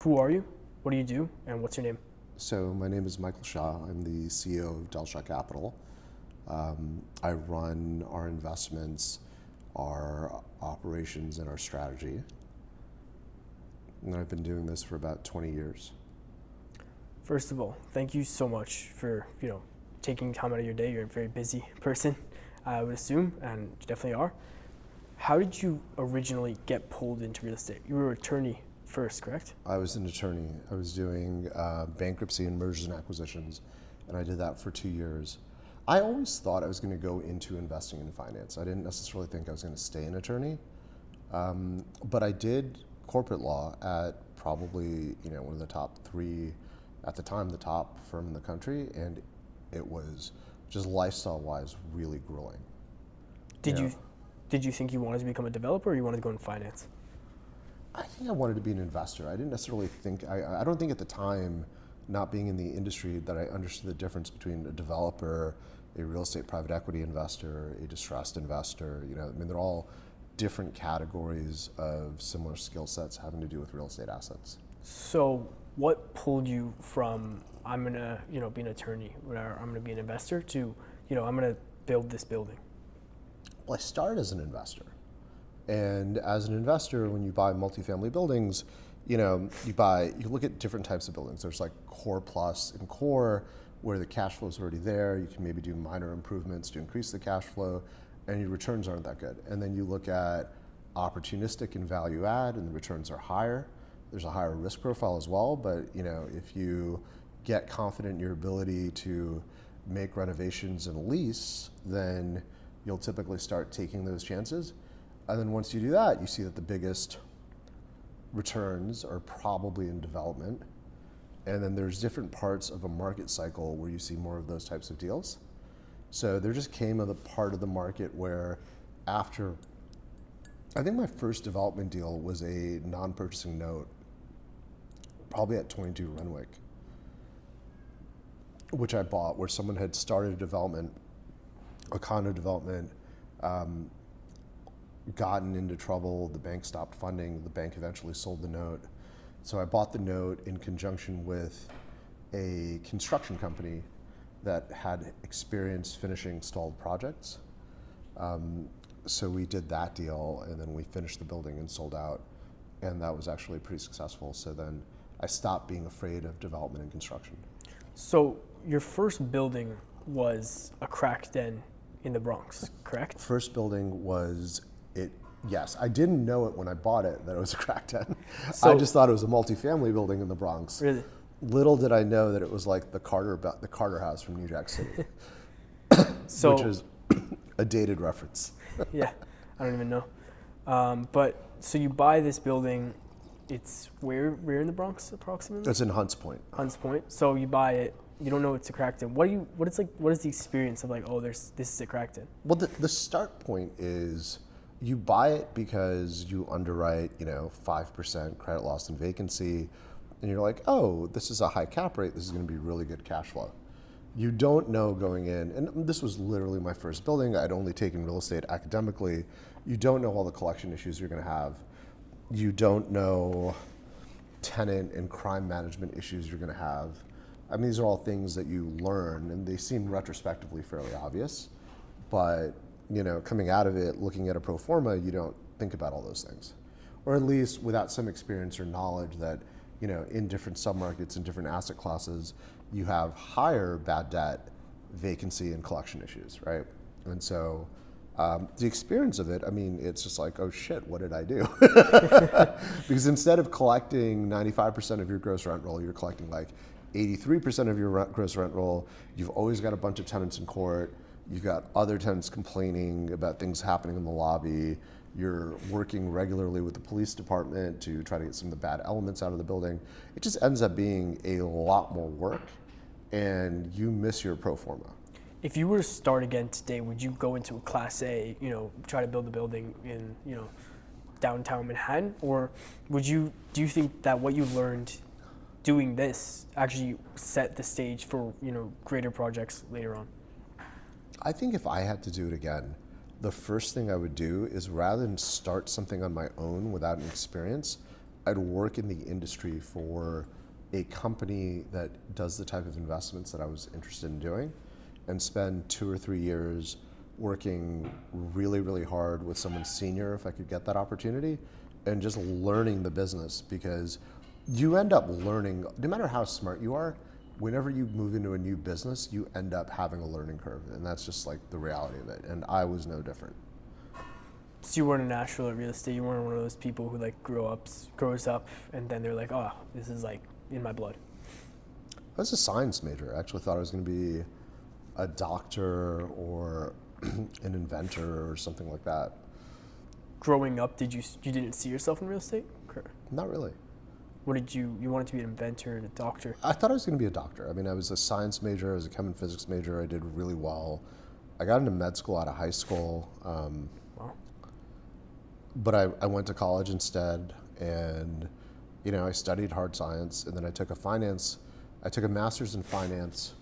Who are you? What do you do? And what's your name? So my name is Michael Shah. I'm the CEO of Delshah Capital. I run our investments, our operations, and our strategy. And I've been doing this for about 20 years. First of all, thank you so much for taking time out of your day. You're a very busy person, I would assume, and you definitely are. How did you originally get pulled into real estate? You were an attorney first, correct? I was an attorney. I was doing bankruptcy and mergers and acquisitions, and I did that for 2 years. I always thought I was going to go into investing in finance. I didn't necessarily think I was going to stay an attorney, but I did corporate law at probably one of the top three, at the time the top firm in the country, and it was just lifestyle-wise really grueling. Did you think you wanted to become a developer, or you wanted to go in finance? I think I wanted to be an investor. I didn't necessarily think, I don't think at the time, not being in the industry, that I understood the difference between a developer, a real estate private equity investor, a distressed investor. They're all different categories of similar skill sets having to do with real estate assets. So what pulled you from, I'm gonna be an attorney, or I'm gonna be an investor, to I'm gonna build this building? Well, I started as an investor. And as an investor, when you buy multifamily buildings, you look at different types of buildings. There's like core plus and core, where the cash flow is already there. You can maybe do minor improvements to increase the cash flow, and your returns aren't that good. And then you look at opportunistic and value add, and the returns are higher. There's a higher risk profile as well, but if you get confident in your ability to make renovations and lease, then you'll typically start taking those chances. And then once you do that, you see that the biggest returns are probably in development. And then there's different parts of a market cycle where you see more of those types of deals. So there just came a part of the market where after, I think my first development deal was a non-purchasing note, probably at 22 Renwick, which I bought, where someone had started a development, a condo development, gotten into trouble, the bank stopped funding, the bank eventually sold the note. So I bought the note in conjunction with a construction company that had experience finishing stalled projects. So we did that deal, and then we finished the building and sold out, and that was actually pretty successful. So then I stopped being afraid of development and construction. So your first building was a crack den in the Bronx, correct? First building was it. Yes, I didn't know it when I bought it that it was a crack den. So, I just thought it was a multifamily building in the Bronx. Really? Little did I know that it was like the Carter House from New Jack City, which is a dated reference. Yeah, I don't even know. But so you buy this building. It's where in the Bronx approximately? It's in Hunts Point. Hunts Point. So you buy it. You don't know it's a crack den. What is the experience of this is a crack den? Well, the start point is you buy it because you underwrite 5% credit loss and vacancy, and you're like, oh, this is a high cap rate. This is going to be really good cash flow. You don't know going in, and this was literally my first building. I'd only taken real estate academically. You don't know all the collection issues you're going to have. You don't know tenant and crime management issues you're going to have. These are all things that you learn, and they seem retrospectively fairly obvious. But, coming out of it, looking at a pro forma, you don't think about all those things. Or at least without some experience or knowledge that, in different submarkets and different asset classes, you have higher bad debt, vacancy, and collection issues, right? And so the experience of it, it's just like, oh shit, what did I do? Because instead of collecting 95% of your gross rent roll, you're collecting like 83% of your gross rent roll. You've always got a bunch of tenants in court. You've got other tenants complaining about things happening in the lobby. You're working regularly with the police department to try to get some of the bad elements out of the building. It just ends up being a lot more work, and you miss your pro forma. If you were to start again today, would you go into a Class A, try to build a building in, downtown Manhattan? Or do you think that what you learned doing this actually set the stage for, greater projects later on? I think if I had to do it again, the first thing I would do is, rather than start something on my own without an experience, I'd work in the industry for a company that does the type of investments that I was interested in doing, and spend 2 or 3 years working really, really hard with someone senior if I could get that opportunity, and just learning the business, because you end up learning, no matter how smart you are, whenever you move into a new business, you end up having a learning curve, and that's just like the reality of it, and I was no different. So you weren't a natural at real estate. You weren't one of those people who like grows up, and then they're like, oh, this is like in my blood. I was a science major. I actually thought I was going to be a doctor or an inventor or something like that. Growing up, you didn't see yourself in real estate? Not really. What did you wanted to be an inventor and a doctor? I thought I was going to be a doctor. I mean, I was a science major. I was a chem and physics major. I did really well. I got into med school out of high school. Wow. But I went to college instead, and I studied hard science, and then I took a master's in finance,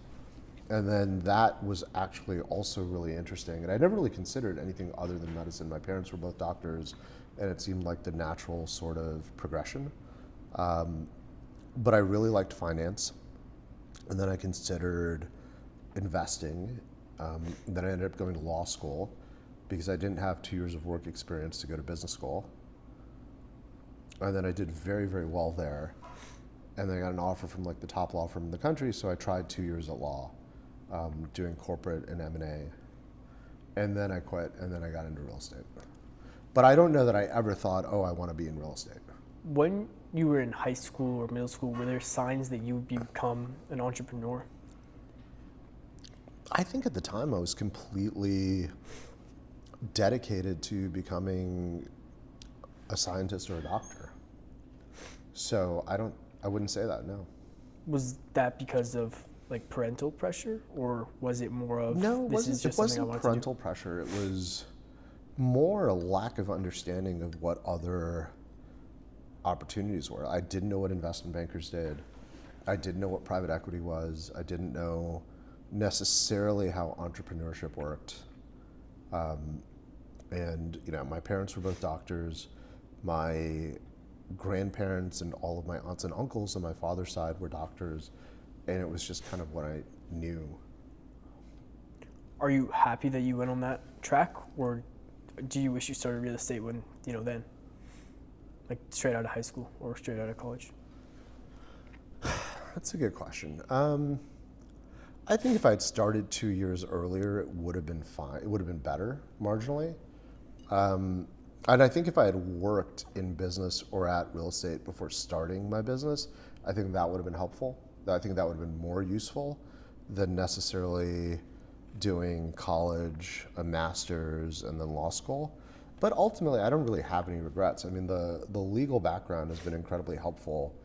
and then that was actually also really interesting. And I never really considered anything other than medicine. My parents were both doctors, and it seemed like the natural sort of progression. But I really liked finance, and then I considered investing. Then I ended up going to law school, because I didn't have 2 years of work experience to go to business school. And then I did very, very well there. And then I got an offer from like the top law firm in the country, so I tried 2 years at law, doing corporate and M&A. And then I quit, and then I got into real estate. But I don't know that I ever thought, oh, I want to be in real estate. When you were in high school or middle school, were there signs that you would become an entrepreneur? I think at the time I was completely dedicated to becoming a scientist or a doctor. So I wouldn't say that, no. Was that because of like parental pressure, or was it more of no? It wasn't parental pressure. It was more a lack of understanding of what other opportunities were. I didn't know what investment bankers did. I didn't know what private equity was. I didn't know necessarily how entrepreneurship worked. And my parents were both doctors. My grandparents and all of my aunts and uncles on my father's side were doctors, and it was just kind of what I knew. Are you happy that you went on that track, or do you wish you started real estate when, then? Like straight out of high school or straight out of college? That's a good question. I think if I'd started 2 years earlier, it would have been fine. It would have been better, marginally. And I think if I had worked in business or at real estate before starting my business, I think that would have been helpful. I think that would have been more useful than necessarily doing college, a master's, and then law school. But ultimately, I don't really have any regrets. I mean, the legal background has been incredibly helpful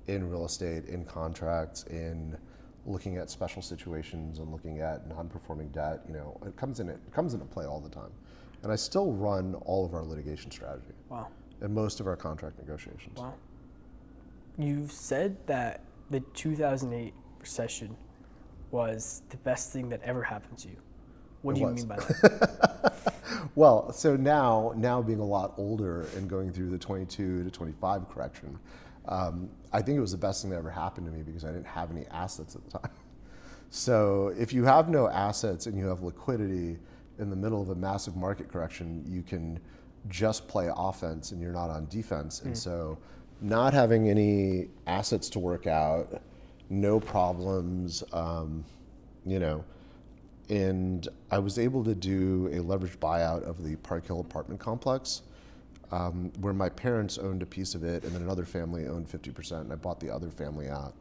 in real estate, in contracts, in looking at special situations and looking at non-performing debt. It comes into play all the time. And I still run all of our litigation strategy. Wow. And most of our contract negotiations. Wow. You said that the 2008 recession was the best thing that ever happened to you. What do you mean by that? Well, so now being a lot older and going through the 22 to 25 correction, I think it was the best thing that ever happened to me, because I didn't have any assets at the time. So if you have no assets and you have liquidity in the middle of a massive market correction, you can just play offense and you're not on defense. And so not having any assets to work out, no problems, and I was able to do a leveraged buyout of the Park Hill apartment complex, where my parents owned a piece of it and then another family owned 50%, and I bought the other family out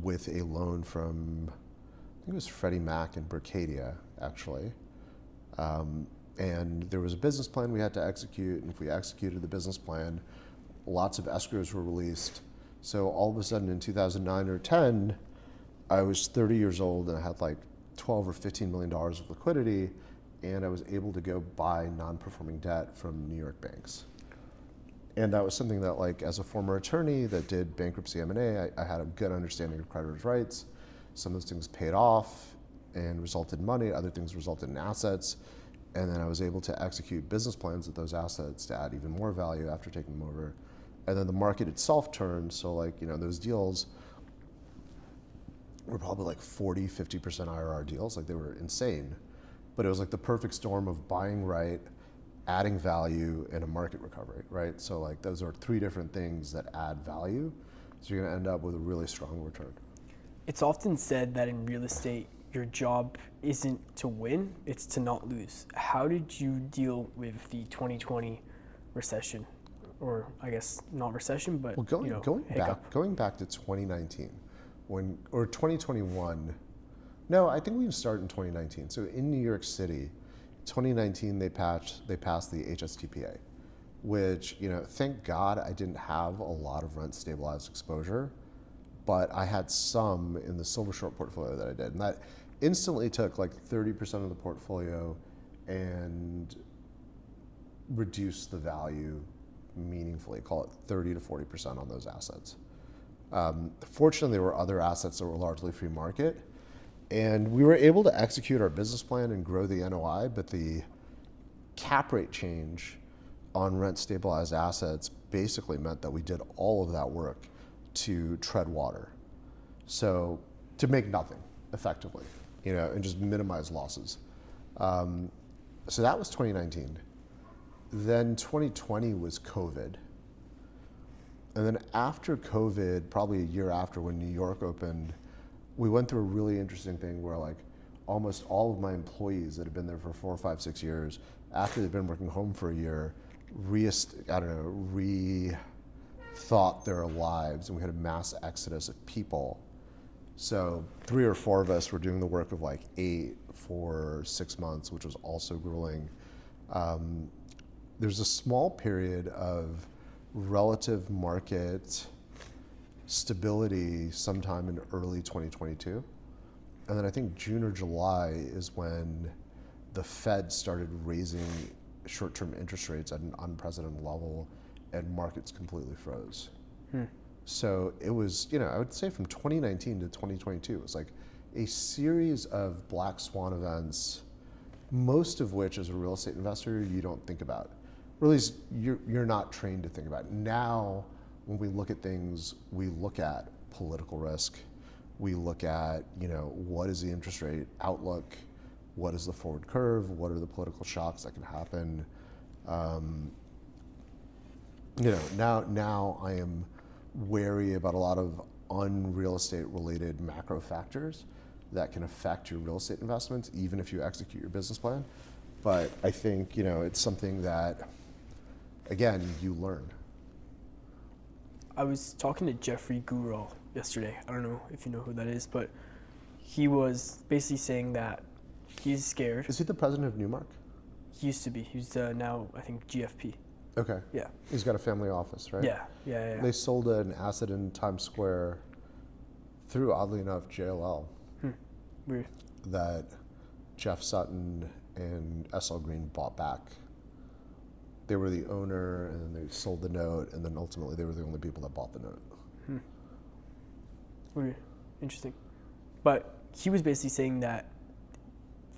with a loan from, I think it was Freddie Mac and Berkadia, actually. And there was a business plan we had to execute, and if we executed the business plan, lots of escrows were released. So all of a sudden in 2009 or 10, I was 30 years old and I had like 12 or $15 million of liquidity, and I was able to go buy non-performing debt from New York banks. And that was something that, like, as a former attorney that did bankruptcy M&A, I had a good understanding of creditors' rights. Some of those things paid off and resulted in money, other things resulted in assets, and then I was able to execute business plans with those assets to add even more value after taking them over. and then the market itself turned. So like, those deals were probably like 40, 50% IRR deals. Like they were insane, but it was like the perfect storm of buying right, adding value, and a market recovery, right? So like those are three different things that add value. So you're gonna end up with a really strong return. It's often said that in real estate, your job isn't to win, it's to not lose. How did you deal with the 2020 recession? Or I guess not recession, but Well, going back to 2019, or 2021. No, I think we can start in 2019. So in New York City, 2019 they passed the HSTPA, which thank God I didn't have a lot of rent stabilized exposure, but I had some in the silver short portfolio that I did, and that instantly took like 30% of the portfolio and reduced the value meaningfully, call it 30 to 40% on those assets. Fortunately, there were other assets that were largely free market, and we were able to execute our business plan and grow the NOI, but the cap rate change on rent stabilized assets basically meant that we did all of that work to tread water. So to make nothing effectively, and just minimize losses. So that was 2019. Then 2020 was COVID. And then after COVID, probably a year after when New York opened, we went through a really interesting thing where like almost all of my employees that had been there for 4, 5, 6 years, after they'd been working home for a year, rethought their lives, and we had a mass exodus of people. So 3 or 4 of us were doing the work of like 8 for 6 months, which was also grueling. There's a small period of relative market stability sometime in early 2022. And then I think June or July is when the Fed started raising short-term interest rates at an unprecedented level, and markets completely froze. So it was, I would say from 2019 to 2022, it was like a series of black swan events, most of which as a real estate investor, you don't think about. Or at least you're not trained to think about. Now, when we look at things, we look at political risk. We look at, what is the interest rate outlook? What is the forward curve? What are the political shocks that can happen? Now I am wary about a lot of unreal estate related macro factors that can affect your real estate investments, even if you execute your business plan. But I think, it's something that, again, you learn. I was talking to Jeffrey Gurall yesterday. I don't know if you know who that is, but he was basically saying that he's scared. Is he the president of Newmark? He used to be. He's now, I think, GFP. Okay. Yeah. He's got a family office, right? Yeah. They sold an asset in Times Square through, oddly enough, JLL. Weird. That Jeff Sutton and SL Green bought back. They were the owner, and then they sold the note, and then ultimately they were the only people that bought the note. Weird. Interesting. But he was basically saying that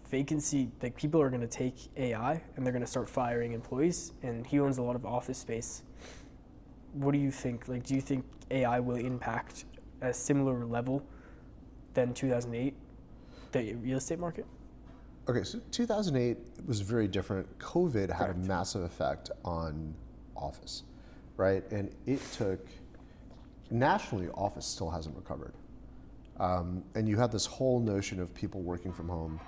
vacancy, like people are going to take AI and they're going to start firing employees, and he owns a lot of office space. What do you think? Like, do you think AI will impact at a similar level than 2008, the real estate market? Okay, so 2008 was very different. COVID had a massive effect on office, right? And it took, nationally, office still hasn't recovered. And you had this whole notion of people working from home,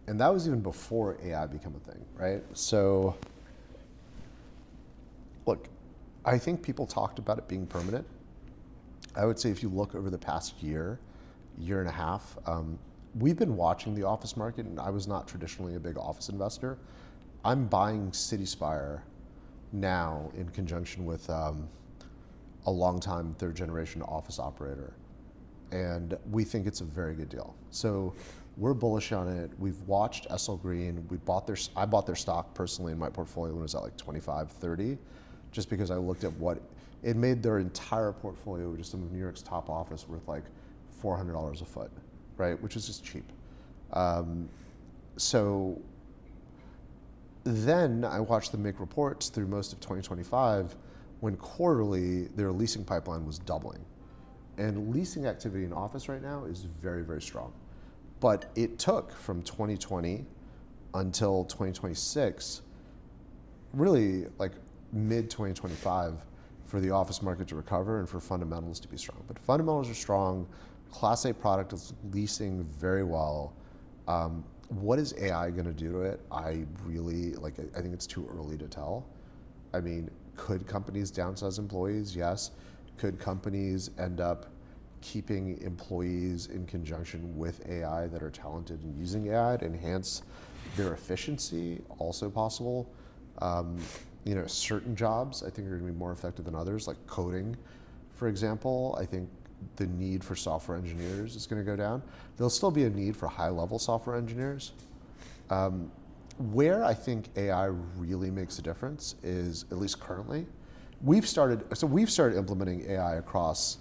and that was even before AI became a thing, right? So, look, I think people talked about it being permanent. I would say if you look over the past year and a half, we've been watching the office market, and I was not traditionally a big office investor. I'm buying CitySpire now in conjunction with a longtime third-generation office operator, and we think it's a very good deal. So we're bullish on it. We've watched SL Green. I bought their stock personally in my portfolio when it was at like 25, 30, just because I looked at what it made their entire portfolio, just some of New York's top office, worth like $400 a foot, right? Which is just cheap. So then I watched them make reports through most of 2025 when quarterly their leasing pipeline was doubling. And leasing activity in office right now is very, very strong. But it took from 2020 until 2026, really like mid 2025, for the office market to recover and for fundamentals to be strong. But fundamentals are strong. Class A product is leasing very well. What is AI going to do to it? I think it's too early to tell. I mean, could companies downsize employees? Yes. Could companies end up keeping employees in conjunction with AI that are talented in using AI to enhance their efficiency? Also possible. Certain jobs I think are going to be more effective than others, like coding, for example. I think the need for software engineers is going to go down. There'll still be a need for high-level software engineers. Where I think AI really makes a difference is, at least currently, we've started implementing AI across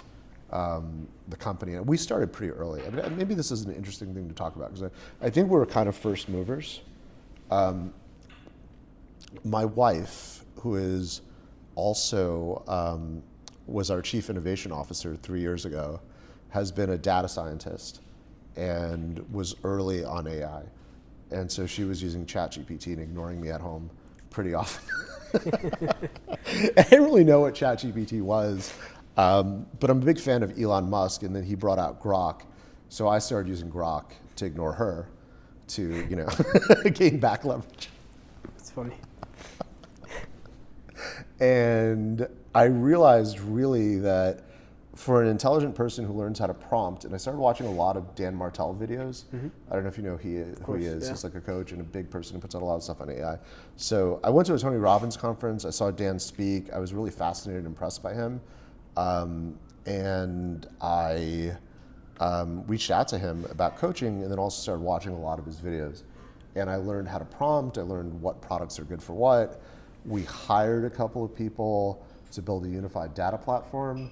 the company, and we started pretty early. I mean, maybe this is an interesting thing to talk about, because I think we're kind of first movers. My wife, who is also was our chief innovation officer 3 years ago, has been a data scientist and was early on AI. And so she was using ChatGPT and ignoring me at home pretty often. I didn't really know what ChatGPT was, but I'm a big fan of Elon Musk, and then he brought out Grok. So I started using Grok to ignore her, to gain back leverage. It's funny. And I realized really that for an intelligent person who learns how to prompt, and I started watching a lot of Dan Martell videos. Mm-hmm. I don't know if you know who he is. Yeah. He's like a coach and a big person who puts out a lot of stuff on AI. So I went to a Tony Robbins conference. I saw Dan speak. I was really fascinated and impressed by him. And I reached out to him about coaching, and then also started watching a lot of his videos. And I learned how to prompt. I learned what products are good for what. We hired a couple of people to build a unified data platform.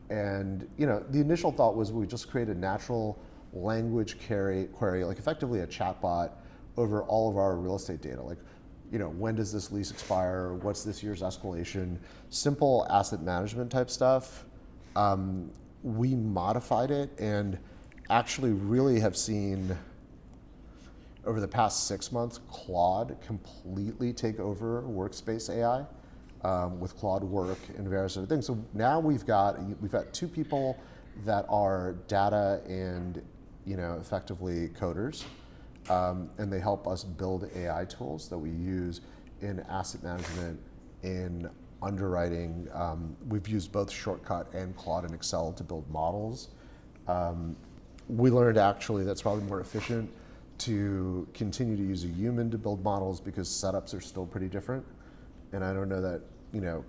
And the initial thought was we just create a natural language query, like effectively a chatbot over all of our real estate data. Like, when does this lease expire? What's this year's escalation? Simple asset management type stuff. We modified it and actually really have seen over the past 6 months, Claude completely take over workspace AI with Claude Work and various other things. So now we've got 2 people that are data and effectively coders, and they help us build AI tools that we use in asset management, in underwriting. We've used both Shortcut and Claude and Excel to build models. We learned actually that's probably more efficient to continue to use a human to build models, because setups are still pretty different. And I don't know that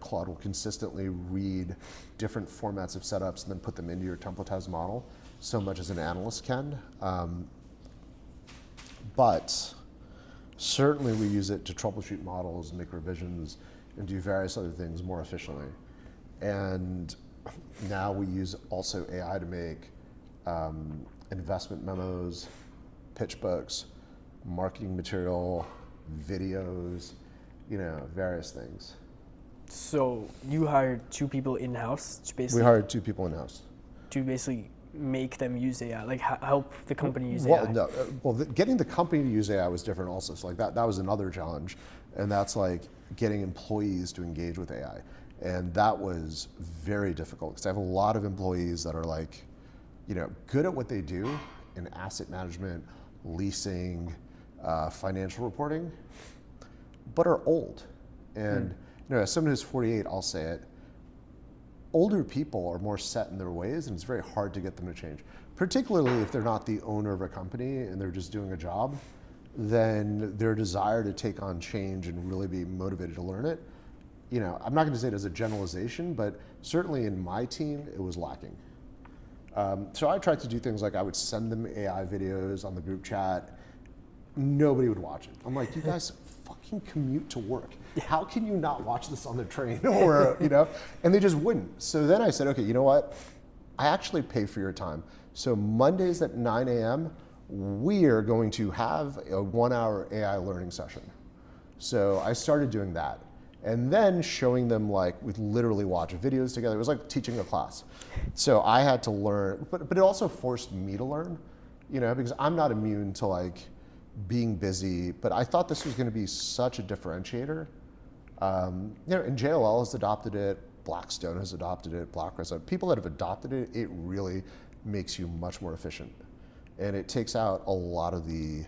Claude will consistently read different formats of setups and then put them into your templatized model so much as an analyst can. But certainly we use it to troubleshoot models, make revisions, and do various other things more efficiently. And now we use also AI to make investment memos, pitch books, marketing material, videos, various things. So you hired 2 people in-house to basically... We hired 2 people in-house. To basically make them use AI, like help the company use AI? AI? Getting the company to use AI was different also. So like that was another challenge. And that's like getting employees to engage with AI. And that was very difficult, because I have a lot of employees that are like, good at what they do in asset management, leasing, financial reporting, but are old. And as someone who's 48, I'll say it, older people are more set in their ways, and it's very hard to get them to change. Particularly if they're not the owner of a company and they're just doing a job, then their desire to take on change and really be motivated to learn it, I'm not going to say it as a generalization, but certainly in my team, it was lacking. So I tried to do things like I would send them AI videos on the group chat. Nobody would watch it. I'm like, you guys fucking commute to work. How can you not watch this on the train? Or, and they just wouldn't. So then I said, okay, you know what? I actually pay for your time. So Mondays at 9 a.m., we are going to have a 1-hour AI learning session. So I started doing that. and then showing them, like, we'd literally watch videos together. It was like teaching a class. So I had to learn, but it also forced me to learn, because I'm not immune to like being busy, but I thought this was going to be such a differentiator. And JLL has adopted it, Blackstone has adopted it, BlackRock, people that have adopted it, it really makes you much more efficient. And it takes out a lot of the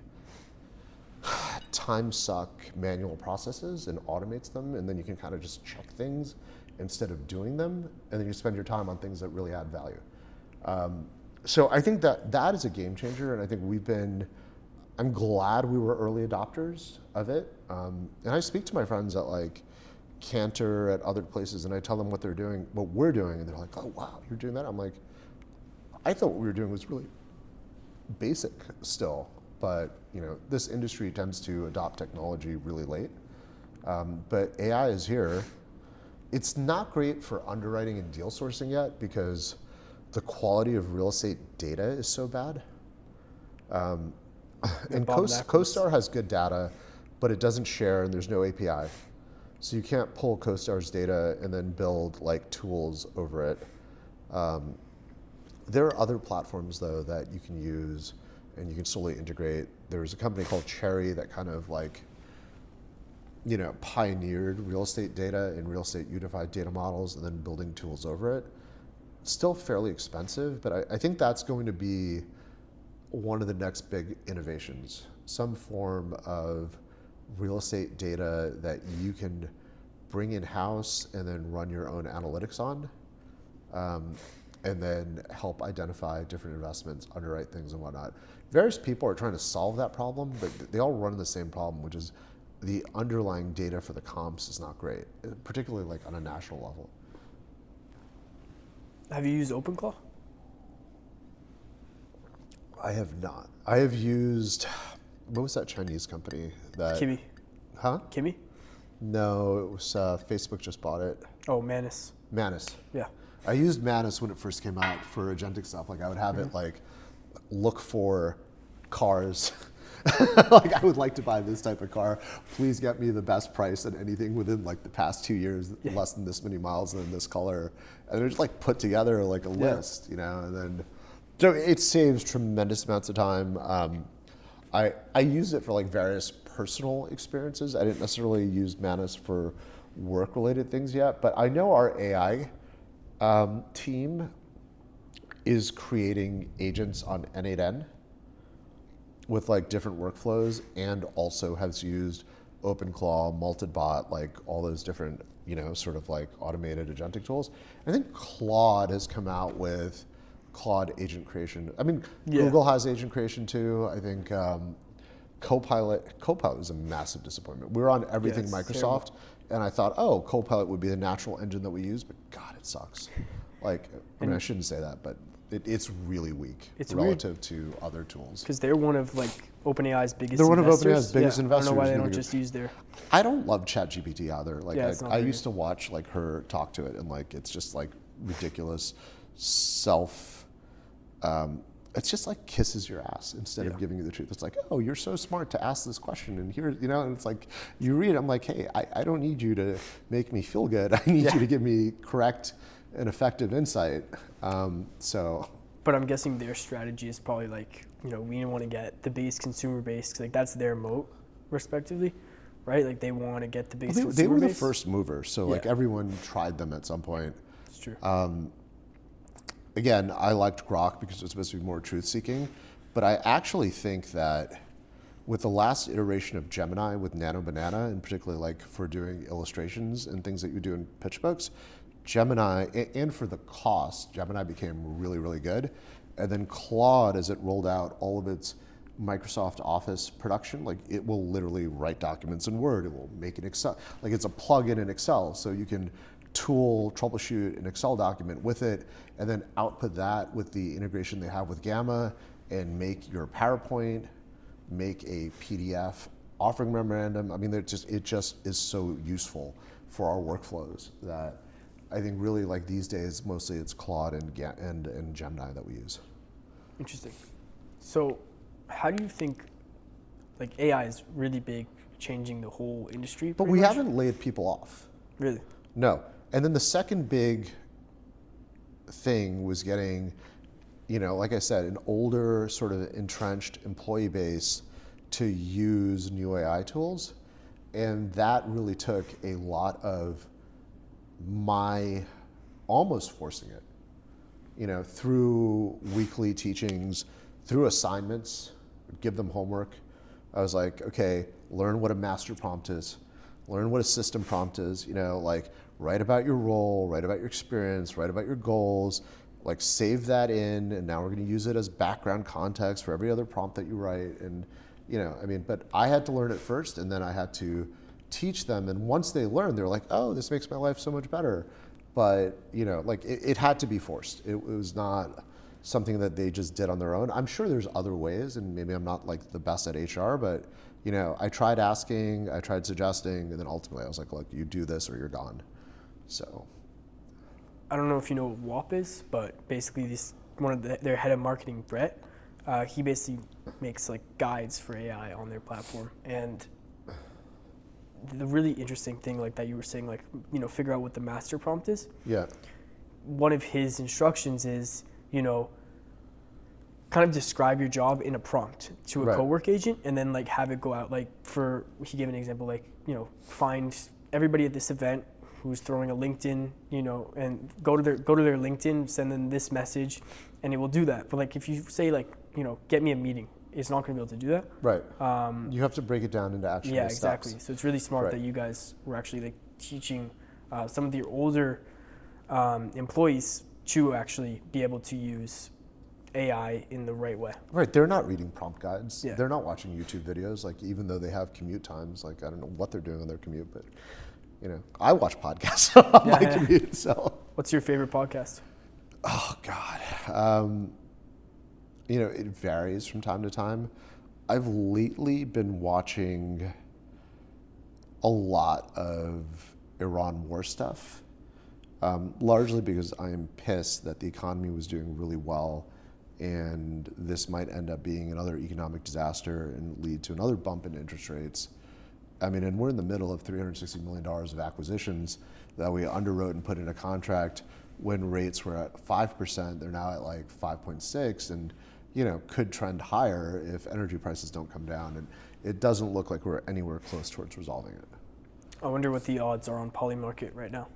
time suck manual processes and automates them, and then you can kind of just check things instead of doing them, and then you spend your time on things that really add value. So I think that is a game changer, and I think I'm glad we were early adopters of it. And I speak to my friends at like Cantor, at other places, and I tell them what we're doing, and they're like, oh wow, you're doing that? I'm like, I thought what we were doing was really basic still, but this industry tends to adopt technology really late. But AI is here. It's not great for underwriting and deal sourcing yet because the quality of real estate data is so bad. And CoStar has good data, but it doesn't share and there's no API. So you can't pull CoStar's data and then build like tools over it. There are other platforms though that you can use and you can slowly integrate. There's a company called Cherry that kind of like, pioneered real estate data and real estate unified data models and then building tools over it. Still fairly expensive, but I think that's going to be one of the next big innovations. Some form of real estate data that you can bring in-house and then run your own analytics on, and then help identify different investments, underwrite things and whatnot. Various people are trying to solve that problem, but they all run the same problem, which is the underlying data for the comps is not great, particularly like on a national level. Have you used OpenClaw? I have not. I have used, what was that Chinese company that? Kimi. Huh? Kimi? No, it was Facebook just bought it. Oh, Manus. Manus. Yeah. I used Manus when it first came out for agentic stuff. Like I would have it like look for cars. Like I would like to buy this type of car. Please get me the best price on anything within like the past 2 years, less than this many miles and in this color. And they're just like put together like a list, and then, so it saves tremendous amounts of time. I use it for like various personal experiences. I didn't necessarily use Manus for work related things yet, but I know our AI team is creating agents on N8N with like different workflows, and also has used OpenClaw, Multibot, like all those different, sort of like automated agentic tools. I think Claude has come out with Claude agent creation. I mean, Google has agent creation too. I think Copilot was a massive disappointment. We were on everything Microsoft, and I thought, oh, Copilot would be the natural engine that we use, but God, it sucks. Like, I mean, I shouldn't say that, but it's really weak relative to other tools. Because they're one of like OpenAI's biggest investors. They're one of OpenAI's biggest investors. I don't know why they don't just use their... I don't love ChatGPT either. Like I used to watch like her talk to it, and like it's just like ridiculous it's just like kisses your ass instead of giving you the truth. It's like, oh, you're so smart to ask this question, and here, and it's like, you read it, I'm like, hey, I don't need you to make me feel good. I need you to give me correct and effective insight. But I'm guessing their strategy is probably like, we want to get the biggest consumer base, 'cause like that's their moat, respectively, right? Like they want to get the biggest consumer base. They were the first mover, so like everyone tried them at some point. It's true. Again, I liked Grok because it was supposed to be more truth-seeking, but I actually think that with the last iteration of Gemini with Nano Banana, and particularly like for doing illustrations and things that you do in pitch books, Gemini, and for the cost, Gemini became really, really good. And then Claude, as it rolled out all of its Microsoft Office production, like it will literally write documents in Word, it will make an Excel, like it's a plugin in Excel, so you can troubleshoot an Excel document with it, and then output that with the integration they have with Gamma, and make your PowerPoint, make a PDF offering memorandum. I mean, it just is so useful for our workflows that I think really like these days, mostly it's Claude and Gemini that we use. Interesting. So how do you think, like AI is really big changing the whole industry. But pretty we much. haven't laid people off. Really. No. And then the second big thing was getting, like I said, an older sort of entrenched employee base to use new AI tools. And that really took a lot of my almost forcing it, through weekly teachings, through assignments, give them homework. I was like, okay, learn what a master prompt is, learn what a system prompt is, like write about your role, write about your experience, write about your goals, like save that in, and now we're going to use it as background context for every other prompt that you write. And, but I had to learn it first, and then I had to teach them. And once they learned, they're like, oh, this makes my life so much better. But, it had to be forced. It was not something that they just did on their own. I'm sure there's other ways, and maybe I'm not like the best at HR, but, I tried asking, I tried suggesting, and then ultimately I was like, look, you do this or you're gone. So. I don't know if you know what WAP is, but basically their head of marketing, Brett, he basically makes like guides for AI on their platform. And the really interesting thing, like that you were saying, like, figure out what the master prompt is. Yeah. One of his instructions is, kind of describe your job in a prompt to a co-work agent, and then like have it go out. Like he gave an example, like, find everybody at this event who's throwing a LinkedIn, and go to their LinkedIn, send them this message, and it will do that. But like if you say like, get me a meeting, it's not going to be able to do that. Right. You have to break it down into actual steps. Exactly. So it's really smart that you guys were actually like teaching some of your older employees to actually be able to use AI in the right way. Right. They're not reading prompt guides. Yeah. They're not watching YouTube videos. Like, even though they have commute times, like I don't know what they're doing on their commute, but I watch podcasts on my commute. So. What's your favorite podcast? Oh God. It varies from time to time. I've lately been watching a lot of Iran war stuff, largely because I am pissed that the economy was doing really well, and this might end up being another economic disaster and lead to another bump in interest rates. And we're in the middle of $360 million of acquisitions that we underwrote and put in a contract when rates were at 5%. They're now at like 5.6, and could trend higher if energy prices don't come down. And it doesn't look like we're anywhere close towards resolving it. I wonder what the odds are on poly market right now.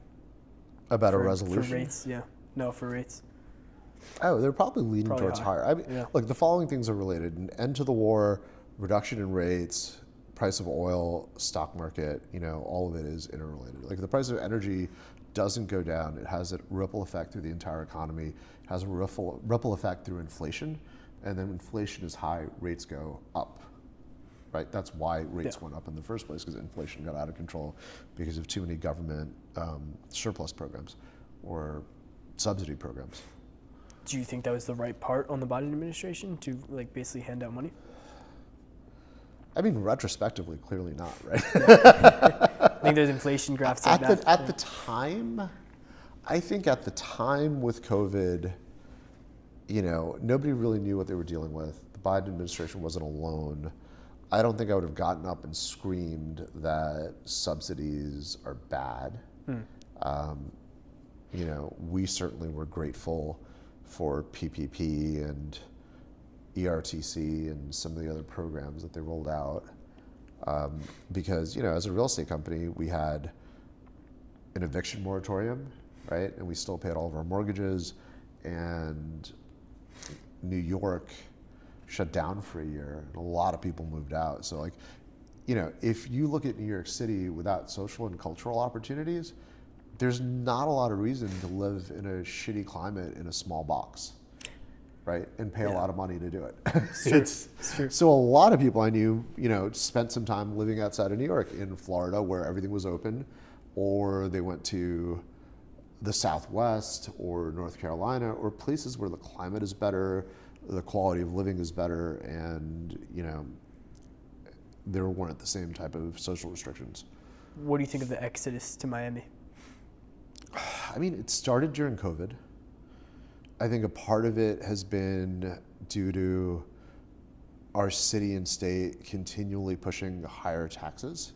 About a resolution? For rates, yeah. No, for rates. Oh, they're probably leaning towards higher. Look, the following things are related: an end to the war, reduction in rates, price of oil, stock market. All of it is interrelated. Like, the price of energy doesn't go down; it has a ripple effect through the entire economy. It has a ripple effect through inflation, and then when inflation is high, rates go up. Right? That's why rates went up in the first place, because inflation got out of control because of too many government surplus programs or subsidy programs. Do you think that was the right part on the Biden administration to like basically hand out money? Retrospectively, clearly not, right? I think there's inflation graphs like that. At the time, I think at the time with COVID, nobody really knew what they were dealing with. The Biden administration wasn't alone. I don't think I would have gotten up and screamed that subsidies are bad. We certainly were grateful for PPP and ERTC and some of the other programs that they rolled out. Because, as a real estate company, we had an eviction moratorium, right? And we still paid all of our mortgages, and New York shut down for a year, and a lot of people moved out. So like, if you look at New York City without social and cultural opportunities, there's not a lot of reason to live in a shitty climate in a small box, right? And pay a lot of money to do it. It's true. So a lot of people I knew, spent some time living outside of New York, in Florida where everything was open, or they went to the Southwest or North Carolina, or places where the climate is better, the quality of living is better, and there weren't the same type of social restrictions. What do you think of the exodus to Miami? It started during COVID. I think a part of it has been due to our city and state continually pushing higher taxes.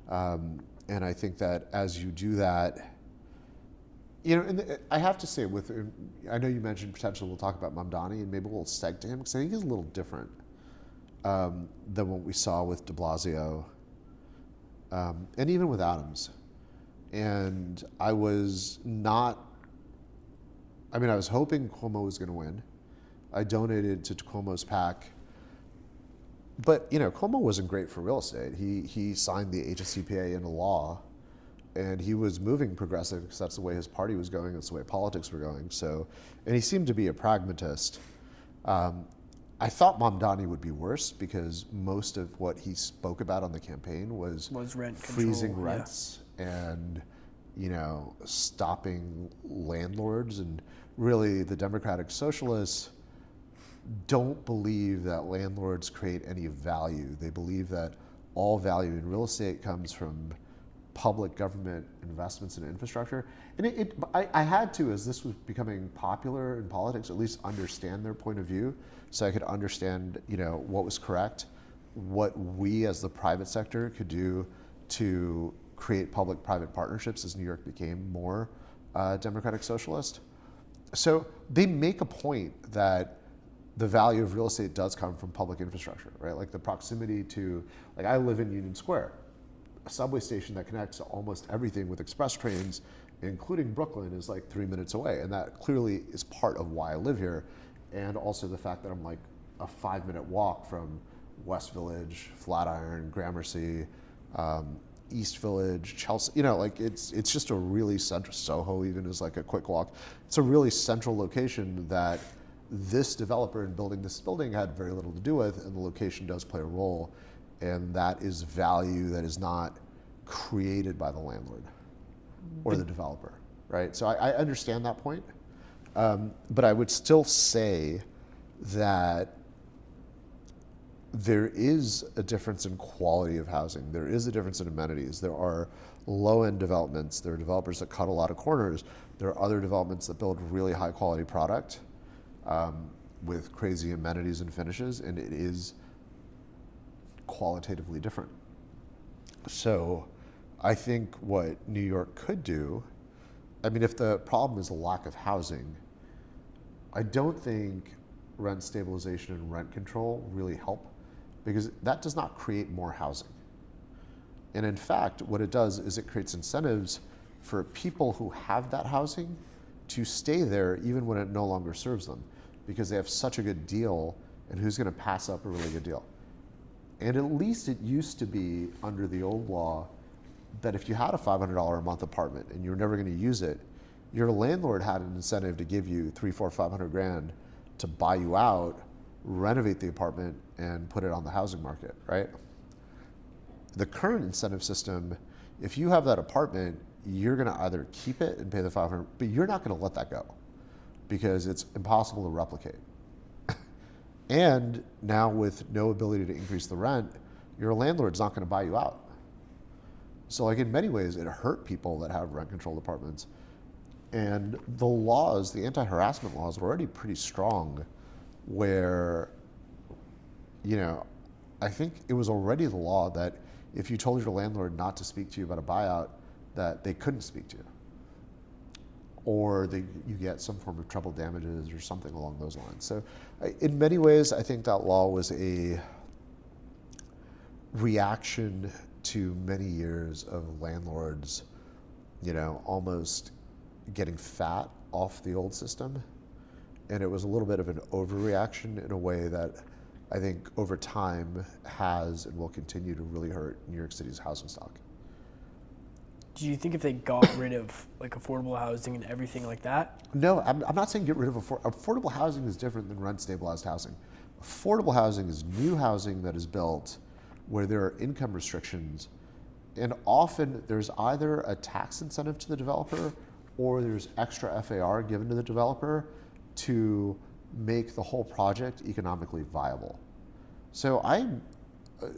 And I think that as you do that, and I have to say, I know you mentioned potentially we'll talk about Mamdani, and maybe we'll seg to him, because I think he's a little different than what we saw with de Blasio, and even with Adams. And I was hoping Cuomo was going to win. I donated to Cuomo's PAC. But Cuomo wasn't great for real estate. He signed the HSCPA into law, and he was moving progressive because that's the way his party was going, that's the way politics were going. So, and he seemed to be a pragmatist. I thought Mamdani would be worse because most of what he spoke about on the campaign was rent freezing control, rents and stopping landlords. And really, the Democratic Socialists don't believe that landlords create any value. They believe that all value in real estate comes from public government investments in infrastructure. And I had to, as this was becoming popular in politics, at least understand their point of view, so I could understand what was correct, what we as the private sector could do to create public-private partnerships as New York became more democratic socialist. So they make a point that the value of real estate does come from public infrastructure, right? Like the proximity to, I live in Union Square, a subway station that connects to almost everything with express trains, including Brooklyn, is 3 minutes away. And that clearly is part of why I live here. And also the fact that I'm a 5-minute walk from West Village, Flatiron, Gramercy, East Village, Chelsea, it's just a really central, Soho even is a quick walk. It's a really central location that this developer in building this building had very little to do with, and the location does play a role, and that is value that is not created by the landlord or the developer, right? So I understand that point, but I would still say that there is a difference in quality of housing. There is a difference in amenities. There are low-end developments. There are developers that cut a lot of corners. There are other developments that build really high-quality product with crazy amenities and finishes, and it is qualitatively different. So I think what New York could do, if the problem is a lack of housing, I don't think rent stabilization and rent control really help, because that does not create more housing. And in fact, what it does is it creates incentives for people who have that housing to stay there even when it no longer serves them, because they have such a good deal, and who's going to pass up a really good deal? And at least it used to be under the old law that if you had a $500 a month apartment and you were never going to use it, your landlord had an incentive to give you $300, $400, $500 to buy you out, renovate the apartment, and put it on the housing market, right? The current incentive system, if you have that apartment, you're going to either keep it and pay the $500, but you're not going to let that go because it's impossible to replicate. And now with no ability to increase the rent, your landlord's not going to buy you out. So in many ways, it hurt people that have rent-controlled apartments. And the laws, the anti-harassment laws, were already pretty strong where, I think it was already the law that if you told your landlord not to speak to you about a buyout, that they couldn't speak to you. Or you get some form of treble damages or something along those lines. So in many ways, I think that law was a reaction to many years of landlords, almost getting fat off the old system. And it was a little bit of an overreaction in a way that I think over time has and will continue to really hurt New York City's housing stock. Do you think if they got rid of affordable housing and everything like that? No, I'm not saying get rid of affordable housing is different than rent stabilized housing. Affordable housing is new housing that is built where there are income restrictions, and often there's either a tax incentive to the developer or there's extra FAR given to the developer to make the whole project economically viable. So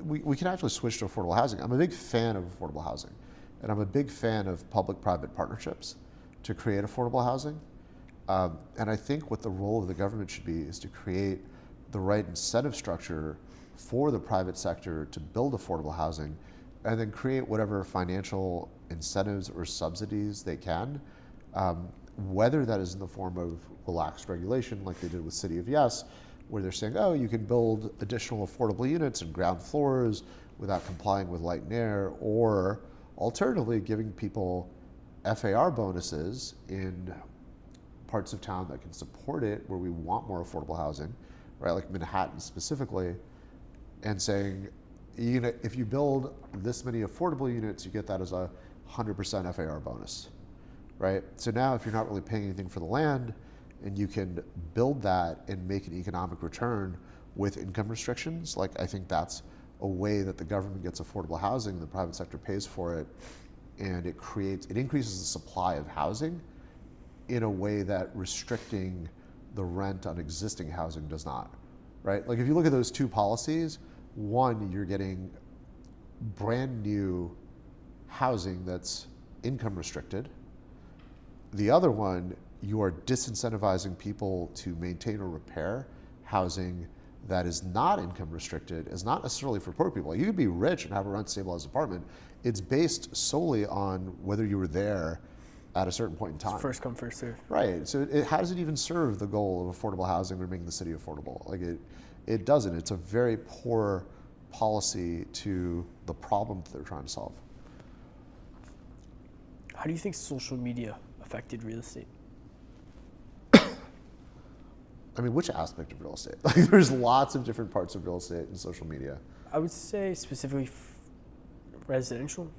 we can actually switch to affordable housing. I'm a big fan of affordable housing, and I'm a big fan of public-private partnerships to create affordable housing. And I think what the role of the government should be is to create the right incentive structure for the private sector to build affordable housing, and then create whatever financial incentives or subsidies they can, whether that is in the form of relaxed regulation like they did with City of Yes, where they're saying, oh, you can build additional affordable units and ground floors without complying with light and air, or alternatively giving people FAR bonuses in parts of town that can support it, where we want more affordable housing, right? Like Manhattan specifically, and saying, if you build this many affordable units, you get that as a 100% FAR bonus, right? So now if you're not really paying anything for the land and you can build that and make an economic return with income restrictions, like I think that's a way that the government gets affordable housing, the private sector pays for it, and it increases the supply of housing in a way that restricting the rent on existing housing does not, right? Like if you look at those two policies, one, you're getting brand new housing that's income restricted. The other one, you are disincentivizing people to maintain or repair housing that is not income restricted, is not necessarily for poor people. You could be rich and have a rent stabilized apartment. It's based solely on whether you were there at a certain point in time. First come, first serve. Right. So how does it even serve the goal of affordable housing or making the city affordable? Like it doesn't. It's a very poor policy to the problem that they're trying to solve. How do you think social media affected real estate? I mean, which aspect of real estate? Like, there's lots of different parts of real estate and social media. I would say specifically residential.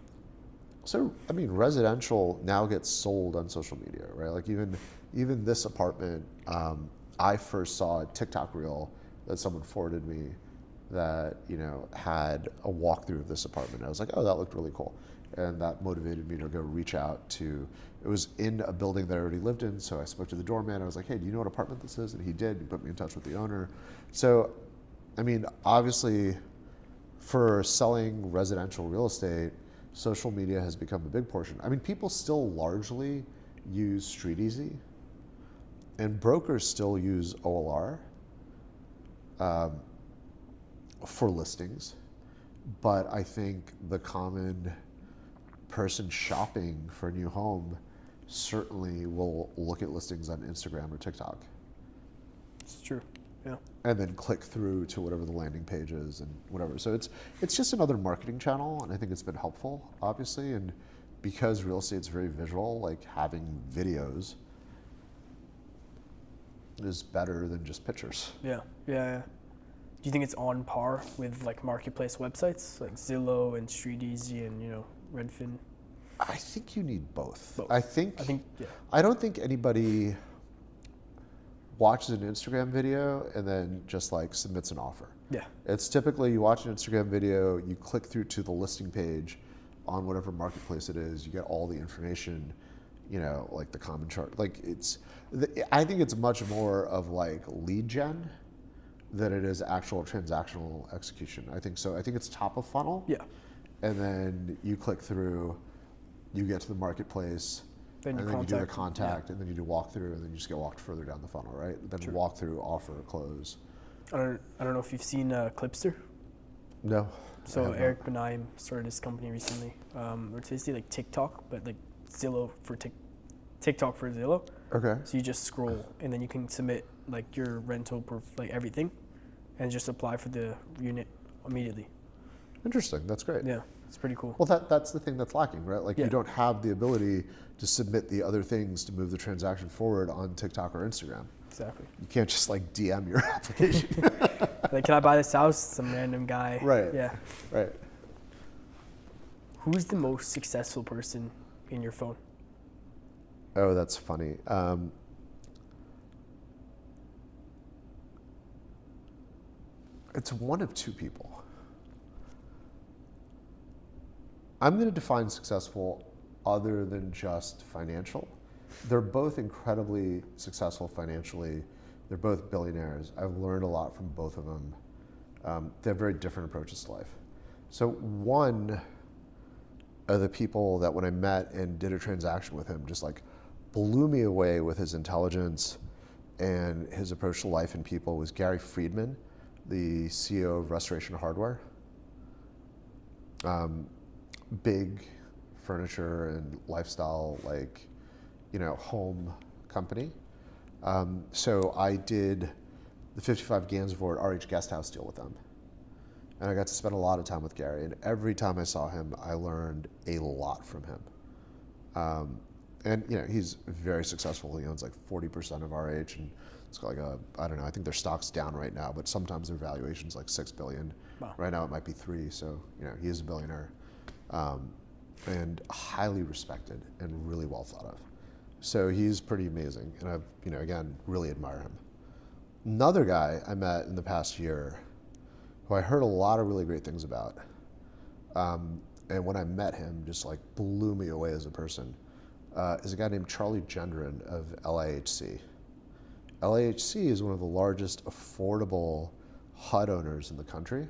So, I mean, residential now gets sold on social media, right? Like even this apartment, I first saw a TikTok reel that someone forwarded me that, had a walkthrough of this apartment. I was like, oh, that looked really cool. And that motivated me to go reach out to, it was in a building that I already lived in, so I spoke to the doorman. I was like, hey, do you know what apartment this is? And he did. He put me in touch with the owner. So, I mean, obviously, for selling residential real estate, social media has become a big portion. I mean, people still largely use StreetEasy, and brokers still use OLR for listings. But I think the common person shopping for a new home certainly will look at listings on Instagram or TikTok. It's true, yeah. And then click through to whatever the landing page is and whatever. So it's just another marketing channel, and I think it's been helpful, obviously. And because real estate's very visual, like having videos is better than just pictures. Yeah. Do you think it's on par with like marketplace websites like Zillow and StreetEasy and Redfin? I think you need both. Both. I think yeah. I don't think anybody watches an Instagram video and then just like submits an offer. Yeah. It's typically you watch an Instagram video, you click through to the listing page on whatever marketplace it is, you get all the information, like the common chart. Like I think it's much more of like lead gen than it is actual transactional execution. I think so. I think it's top of funnel. Yeah. And then you click through, you get to the marketplace, then you do the contact, and then you do walkthrough, and then you just get walked further down the funnel, right? Then Sure. Walkthrough, offer, close. I don't know if you've seen Clipster. No. So Eric Benaim started his company recently. It's basically like TikTok, but like Zillow for TikTok for Zillow. Okay. So you just scroll, and then you can submit like your rental, like everything, and just apply for the unit immediately. Interesting. That's great. Yeah, it's pretty cool. Well, that's the thing that's lacking, right? Like Yeah. you don't have the ability to submit the other things to move the transaction forward on TikTok or Instagram. Exactly. You can't just like DM your application. Like, can I buy this house? Some random guy. Right. Yeah. Right. Who's the most successful person in your phone? Oh, that's funny. It's one of two people. I'm going to define successful other than just financial. They're both incredibly successful financially. They're both billionaires. I've learned a lot from both of them. They have very different approaches to life. So one of the people that when I met and did a transaction with him just like blew me away with his intelligence and his approach to life and people was Gary Friedman, the CEO of Restoration Hardware. Big furniture and lifestyle, like, home company. So I did the 55 Gansevoort RH guest house deal with them. And I got to spend a lot of time with Gary. And every time I saw him, I learned a lot from him. And he's very successful. He owns like 40% of RH, and it's got like I don't know, I think their stock's down right now, but sometimes their valuation's like $6 billion. Wow. Right now it might be 3, so he is a billionaire. And highly respected and really well thought of. So he's pretty amazing, and I've, again, really admire him. Another guy I met in the past year, who I heard a lot of really great things about, and when I met him, just like blew me away as a person, is a guy named Charlie Gendron of LIHC. LIHC is one of the largest affordable HUD owners in the country.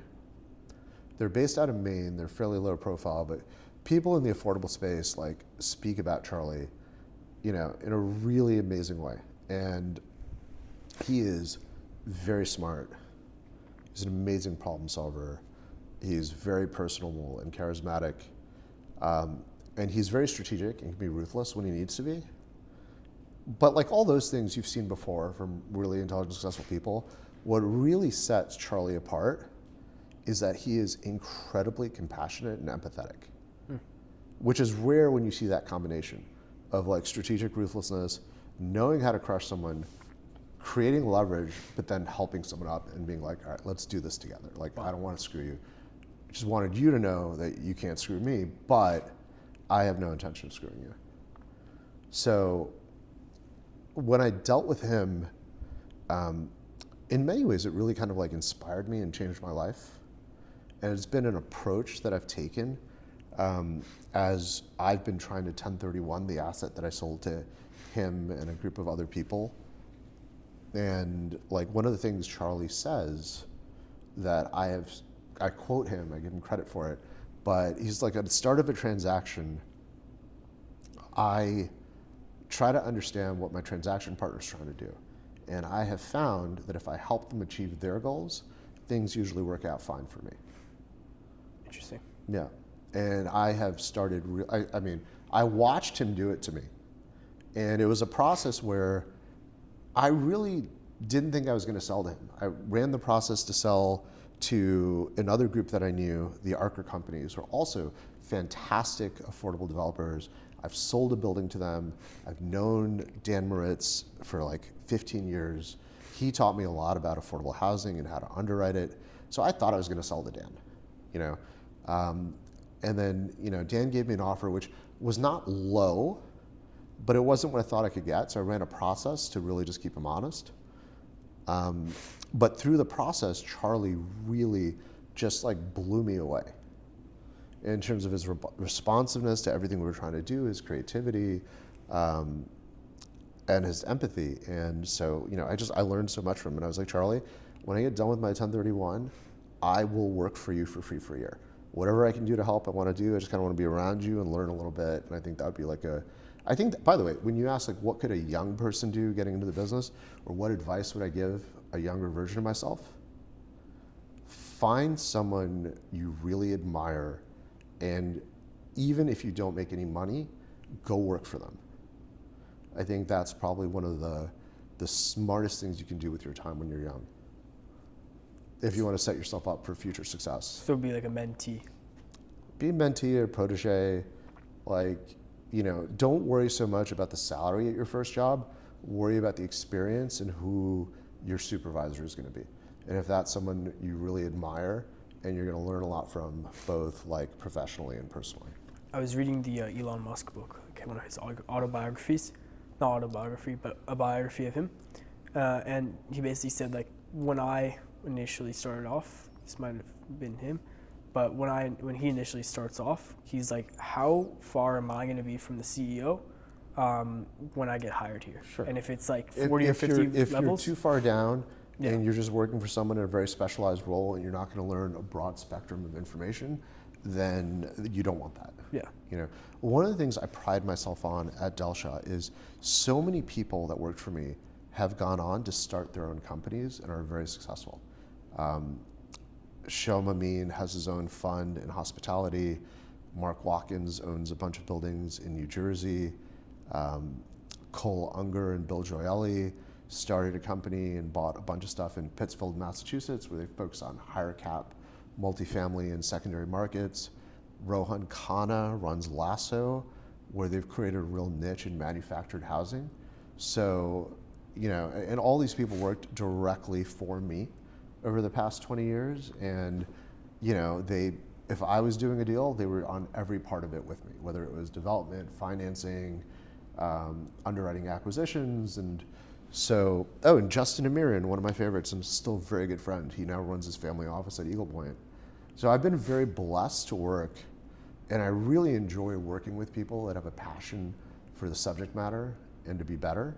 They're based out of Maine. They're fairly low profile, but people in the affordable space like speak about Charlie, in a really amazing way. And he is very smart. He's an amazing problem solver. He's very personable and charismatic. And he's very strategic and can be ruthless when he needs to be. But like all those things you've seen before from really intelligent, successful people, what really sets Charlie apart is that he is incredibly compassionate and empathetic, which is rare when you see that combination of like strategic ruthlessness, knowing how to crush someone, creating leverage, but then helping someone up and being like, all right, let's do this together. Like, I don't want to screw you. I just wanted you to know that you can't screw me, but I have no intention of screwing you. So when I dealt with him, in many ways, it really kind of like inspired me and changed my life. And it's been an approach that I've taken as I've been trying to 1031 the asset that I sold to him and a group of other people. And like one of the things Charlie says that I quote him, I give him credit for it, but he's like, at the start of a transaction, I try to understand what my transaction partner's trying to do. And I have found that if I help them achieve their goals, things usually work out fine for me. Interesting. Yeah. And I have started, I watched him do it to me. And it was a process where I really didn't think I was going to sell to him. I ran the process to sell to another group that I knew, the Arker companies, who are also fantastic affordable developers. I've sold a building to them. I've known Dan Moritz for like 15 years. He taught me a lot about affordable housing and how to underwrite it. So I thought I was going to sell to Dan, and then, Dan gave me an offer which was not low, but it wasn't what I thought I could get. So I ran a process to really just keep him honest. But through the process, Charlie really just like blew me away in terms of his responsiveness to everything we were trying to do, his creativity, and his empathy. And so, I learned so much from him. And I was like, Charlie, when I get done with my 1031, I will work for you for free for a year. Whatever I can do to help, I want to do. I just kind of want to be around you and learn a little bit. And I think that would be like I think that, by the way, when you ask like what could a young person do getting into the business, or what advice would I give a younger version of myself? Find someone you really admire, and even if you don't make any money, go work for them. I think that's probably one of the smartest things you can do with your time when you're young, if you want to set yourself up for future success. So be like a mentee. Be a mentee or protege. Don't worry so much about the salary at your first job. Worry about the experience and who your supervisor is going to be. And if that's someone you really admire and you're going to learn a lot from, both like professionally and personally. I was reading the Elon Musk book, one of his autobiographies. Not autobiography, but a biography of him. And he basically said, like, when I initially started off, this might have been him, but when he initially starts off, he's like, how far am I going to be from the CEO when I get hired here? Sure. And if it's like 40 or 50 if levels. you're too far down, Yeah. and you're just working for someone in a very specialized role and you're not going to learn a broad spectrum of information, then you don't want that. Yeah. One of the things I pride myself on at Delshah is so many people that worked for me have gone on to start their own companies and are very successful. Shah has his own fund in hospitality. Mark Watkins owns a bunch of buildings in New Jersey. Cole Unger and Bill Gioeli started a company and bought a bunch of stuff in Pittsfield, Massachusetts, where they focus on higher cap, multifamily and secondary markets. Rohan Khanna runs Lasso, where they've created a real niche in manufactured housing. So, and all these people worked directly for me over the past 20 years. And, if I was doing a deal, they were on every part of it with me, whether it was development, financing, underwriting acquisitions. And so, and Justin Amirian, one of my favorites and still a very good friend. He now runs his family office at Eagle Point. So I've been very blessed to work, and I really enjoy working with people that have a passion for the subject matter and to be better,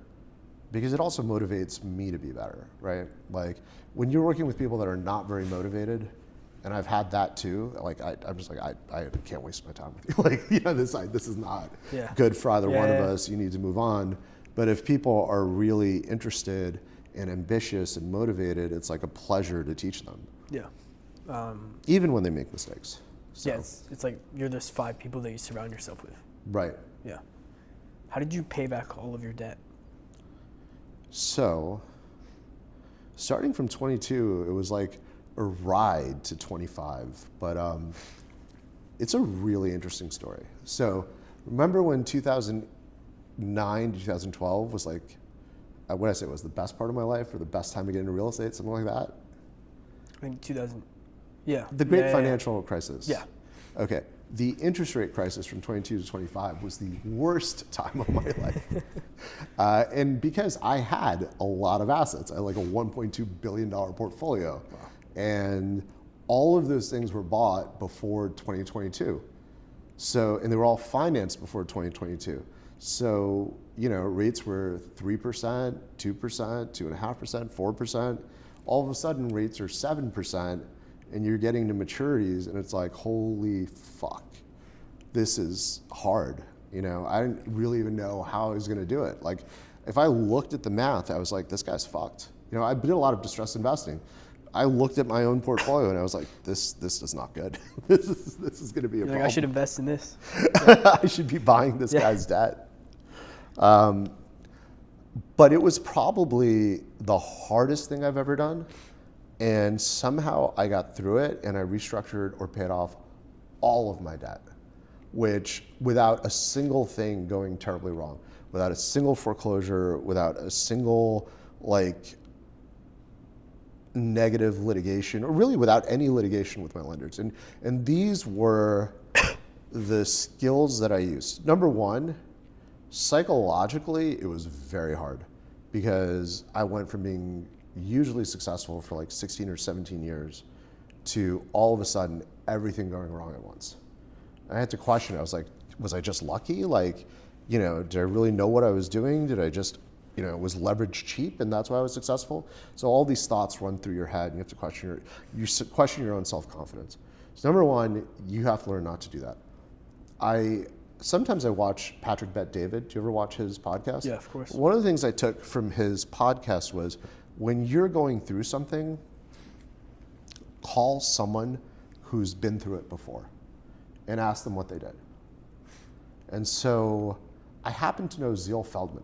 because it also motivates me to be better, right? Like when you're working with people that are not very motivated, and I've had that too, like I'm just like, I can't waste my time with you. Like, this is not good for either one of us. You need to move on. But if people are really interested and ambitious and motivated, it's like a pleasure to teach them. Yeah. Even when they make mistakes. So. Yeah, it's like you're those 5 people that you surround yourself with. Right. Yeah. How did you pay back all of your debt? So, starting from 22, it was like a ride to 25, but it's a really interesting story. So, remember when 2009 to 2012 was like, what did I say, was the best part of my life or the best time to get into real estate, something like that? I think 2000. Yeah. The great financial crisis. Yeah. Okay. The interest rate crisis from 22 to 25 was the worst time of my life. And because I had a lot of assets, I had like a $1.2 billion portfolio. Wow. And all of those things were bought before 2022. So, and they were all financed before 2022. So, rates were 3%, 2%, 2.5%, 4%. All of a sudden rates are 7%. And you're getting to maturities and it's like, holy fuck, this is hard. I didn't really even know how I was gonna do it. Like, if I looked at the math, I was like, this guy's fucked. I did a lot of distressed investing. I looked at my own portfolio and I was like, this is not good. this is gonna be a problem. I should invest in this. I should be buying this guy's debt. But it was probably the hardest thing I've ever done. And somehow I got through it and I restructured or paid off all of my debt, which without a single thing going terribly wrong, without a single foreclosure, without a single negative litigation, or really without any litigation with my lenders. And these were the skills that I used. Number one, psychologically, it was very hard because I went from being usually successful for like 16 or 17 years to all of a sudden everything going wrong at once. I had to question it. I was like, was I just lucky? Did I really know what I was doing? Did I just, was leverage cheap and that's why I was successful? So all these thoughts run through your head and you have to question your own self-confidence. So number one, you have to learn not to do that. Sometimes I watch Patrick Bet-David. Do you ever watch his podcast? Yeah, of course. One of the things I took from his podcast was, when you're going through something, call someone who's been through it before and ask them what they did. And so I happen to know Zeal Feldman,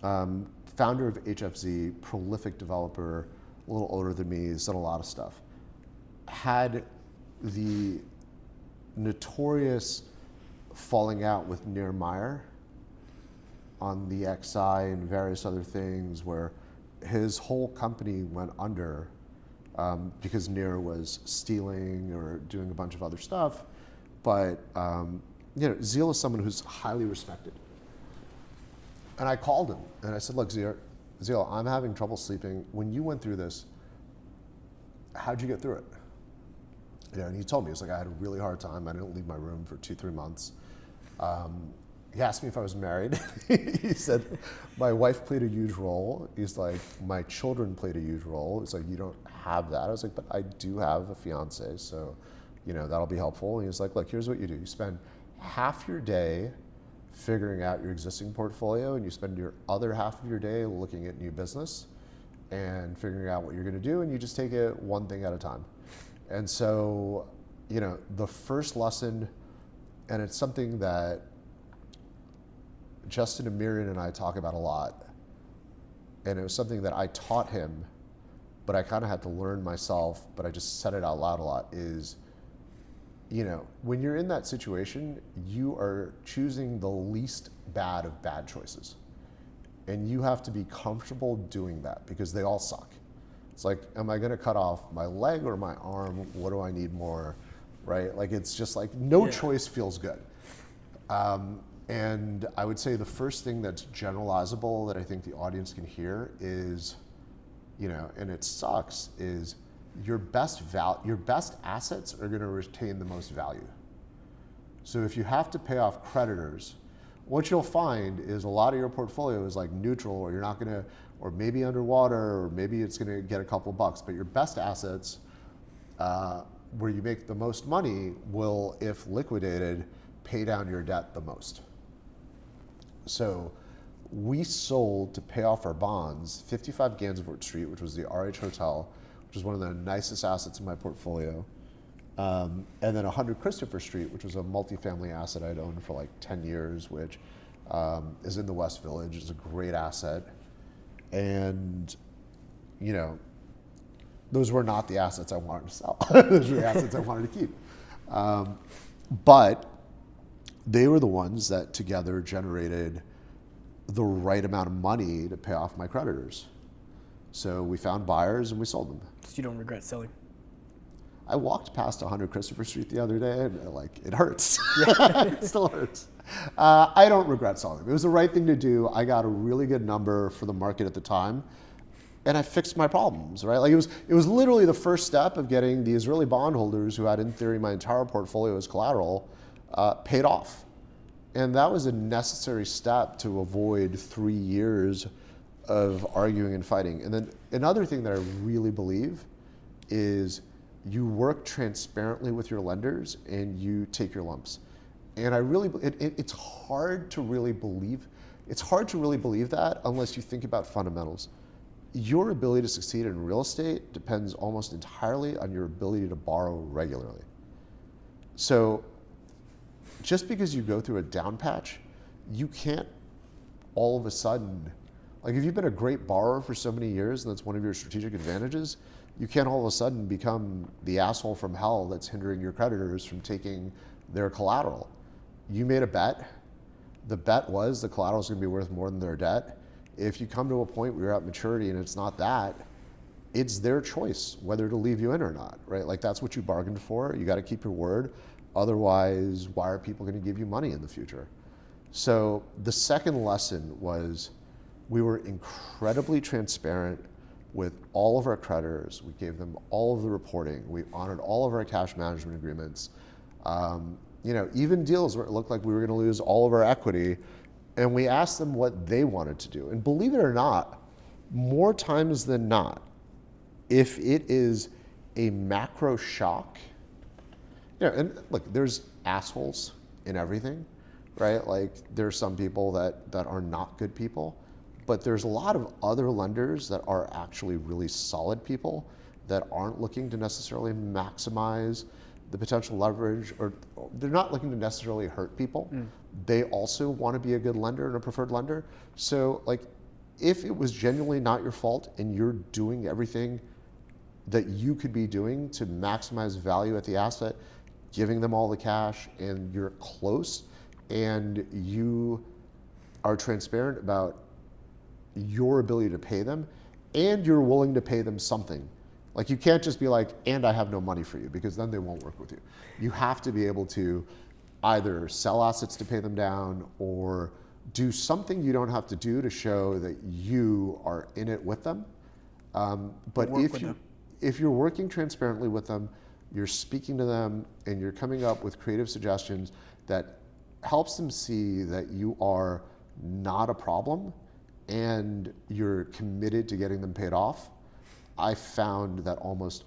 founder of HFZ, prolific developer, a little older than me, has done a lot of stuff. Had the notorious falling out with Nir Meyer on the XI and various other things, where his whole company went under because Nir was stealing or doing a bunch of other stuff. But Zeal is someone who's highly respected. And I called him and I said, look, Zeal, I'm having trouble sleeping. When you went through this, how'd you get through it? And he told me, he was like, I had a really hard time. I didn't leave my room for 2-3 months. He asked me if I was married. He said, my wife played a huge role. He's like, my children played a huge role. It's like, you don't have that. I was like, but I do have a fiance, so that'll be helpful. And he was like, look, here's what you do. You spend half your day figuring out your existing portfolio, and you spend your other half of your day looking at new business and figuring out what you're going to do, and you just take it one thing at a time. And so, the first lesson, and it's something that Justin Amirian and I talk about a lot, and it was something that I taught him, but I kind of had to learn myself, but I just said it out loud a lot, is, when you're in that situation, you are choosing the least bad of bad choices. And you have to be comfortable doing that because they all suck. It's like, am I going to cut off my leg or my arm? What do I need more, right? Like, it's just like no choice feels good. And I would say the first thing that's generalizable that I think the audience can hear is, and it sucks, is your best assets are going to retain the most value. So if you have to pay off creditors, what you'll find is a lot of your portfolio is like neutral, or you're not going to, or maybe underwater, or maybe it's going to get a couple of bucks. But your best assets, where you make the most money, will, if liquidated, pay down your debt the most. So we sold, to pay off our bonds, 55 Gansevoort Street, which was the RH Hotel, which was one of the nicest assets in my portfolio. And then 100 Christopher Street, which was a multifamily asset I'd owned for like 10 years, which is in the West Village. It's a great asset. And, those were not the assets I wanted to sell. Those were the assets I wanted to keep. But they were the ones that together generated the right amount of money to pay off my creditors. So we found buyers and we sold them. So you don't regret selling? I walked past 100 Christopher Street the other day, and it hurts. It still hurts. I don't regret selling. It was the right thing to do. I got a really good number for the market at the time, and I fixed my problems, right? Like, it was literally the first step of getting the Israeli bondholders, who had, in theory, my entire portfolio as collateral, paid off. And that was a necessary step to avoid 3 years of arguing and fighting. And then another thing that I really believe is you work transparently with your lenders and you take your lumps. And it's hard to really believe that unless you think about fundamentals. Your ability to succeed in real estate depends almost entirely on your ability to borrow regularly. So just because you go through a down patch, you can't all of a sudden, like, if you've been a great borrower for so many years and that's one of your strategic advantages, you can't all of a sudden become the asshole from hell that's hindering your creditors from taking their collateral. You made a bet. The bet was the collateral is going to be worth more than their debt. If you come to a point where you're at maturity and it's not that, it's their choice whether to leave you in or not, right? Like, that's what you bargained for. You got to keep your word. Otherwise, why are people going to give you money in the future? So the second lesson was, we were incredibly transparent with all of our creditors. We gave them all of the reporting. We honored all of our cash management agreements. Even deals where it looked like we were going to lose all of our equity, and we asked them what they wanted to do. And believe it or not, more times than not, if it is a macro shock, and look, there's assholes in everything, right? Like, there's some people that are not good people, but there's a lot of other lenders that are actually really solid people that aren't looking to necessarily maximize the potential leverage, or they're not looking to necessarily hurt people. They also want to be a good lender and a preferred lender. So, like, if it was genuinely not your fault and you're doing everything that you could be doing to maximize value at the asset, giving them all the cash, and you're close, and you are transparent about your ability to pay them, and you're willing to pay them something. Like, you can't just be like, and I have no money for you, because then they won't work with you. You have to be able to either sell assets to pay them down, or do something you don't have to do to show that you are in it with them. But if you're working transparently with them, you're speaking to them, and you're coming up with creative suggestions that helps them see that you are not a problem and you're committed to getting them paid off, I found that almost,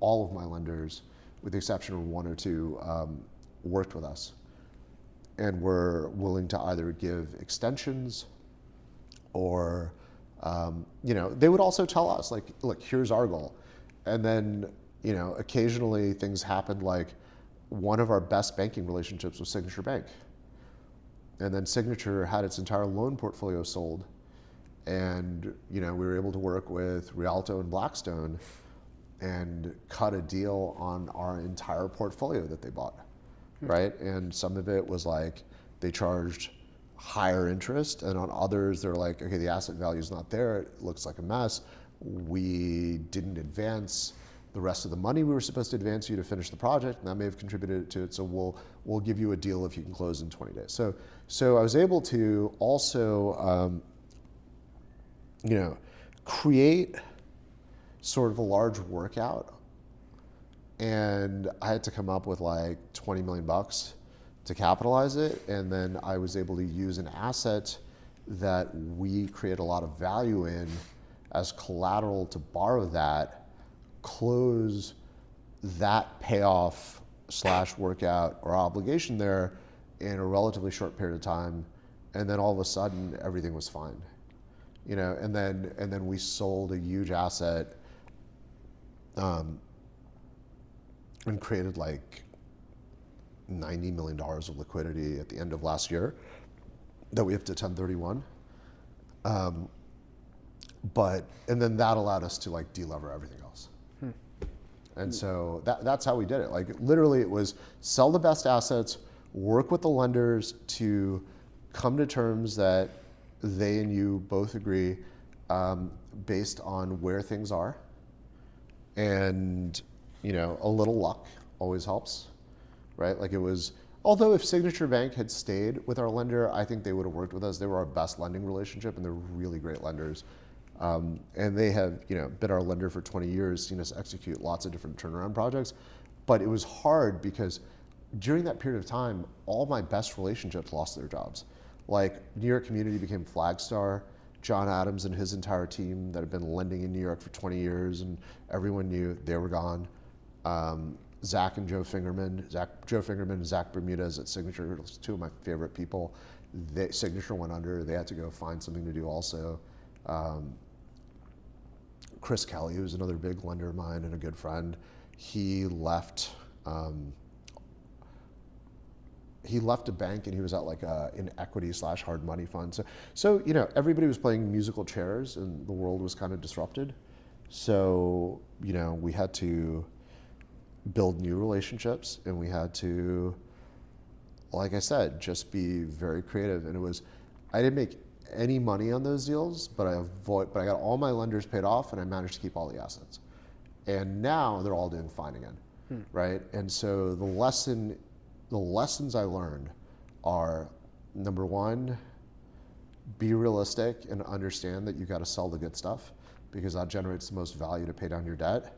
all of my lenders, with the exception of one or two, worked with us. and were willing to either give extensions or, they would also tell us, like, look, here's our goal. And then, occasionally things happened, like one of our best banking relationships was Signature Bank. And then Signature had its entire loan portfolio sold. And, we were able to work with Rialto and Blackstone and cut a deal on our entire portfolio that they bought, right? And some of it was like they charged higher interest, and on others they're like, okay, the asset value is not there, it looks like a mess. We didn't advance the rest of the money we were supposed to advance you to finish the project, and that may have contributed to it, so we'll give you a deal if you can close in 20 days. So I was able to also create sort of a large workout, and I had to come up with like 20 million bucks to capitalize it, and then I was able to use an asset that we create a lot of value in as collateral to borrow that, close that payoff / workout or obligation there in a relatively short period of time, and then all of a sudden everything was fine, and then we sold a huge asset and created like $90 million of liquidity at the end of last year that we have to 1031. And then that allowed us to like de-lever everything else. And so that's how we did it. Like literally it was sell the best assets, work with the lenders to come to terms that they and you both agree based on where things are. And, a little luck always helps, right? Like it was, although if Signature Bank had stayed with our lender, I think they would have worked with us. They were our best lending relationship, and they're really great lenders. And they have, been our lender for 20 years, seen us execute lots of different turnaround projects. But it was hard because during that period of time, all my best relationships lost their jobs. Like New York Community became Flagstar. John Adams and his entire team that had been lending in New York for 20 years, and everyone knew they were gone. Zach and Joe Fingerman, and Zach Bermudez at Signature, two of my favorite people. Signature went under. They had to go find something to do also. Chris Kelly, who's another big lender of mine and a good friend, he left a bank, and he was at like an equity / hard money fund. So everybody was playing musical chairs, and the world was kind of disrupted. So we had to build new relationships, and we had to, like I said, just be very creative. And I didn't make any money on those deals, but I got all my lenders paid off, and I managed to keep all the assets. And now they're all doing fine again, right? And so the lessons I learned are, number one, be realistic and understand that you got to sell the good stuff because that generates the most value to pay down your debt.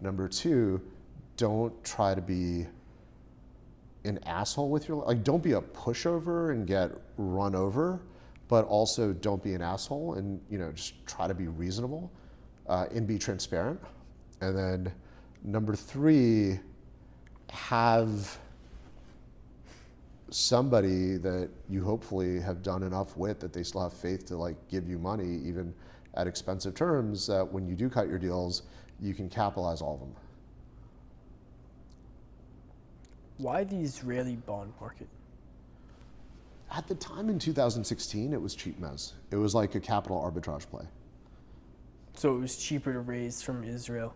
Number two, don't try to be an asshole with don't be a pushover and get run over, but also don't be an asshole and just try to be reasonable and be transparent. And then number three, have somebody that you hopefully have done enough with that they still have faith to give you money even at expensive terms, that when you do cut your deals, you can capitalize all of them. Why the Israeli bond market? At the time in 2016, it was cheap mezz. It was like a capital arbitrage play. So it was cheaper to raise from Israel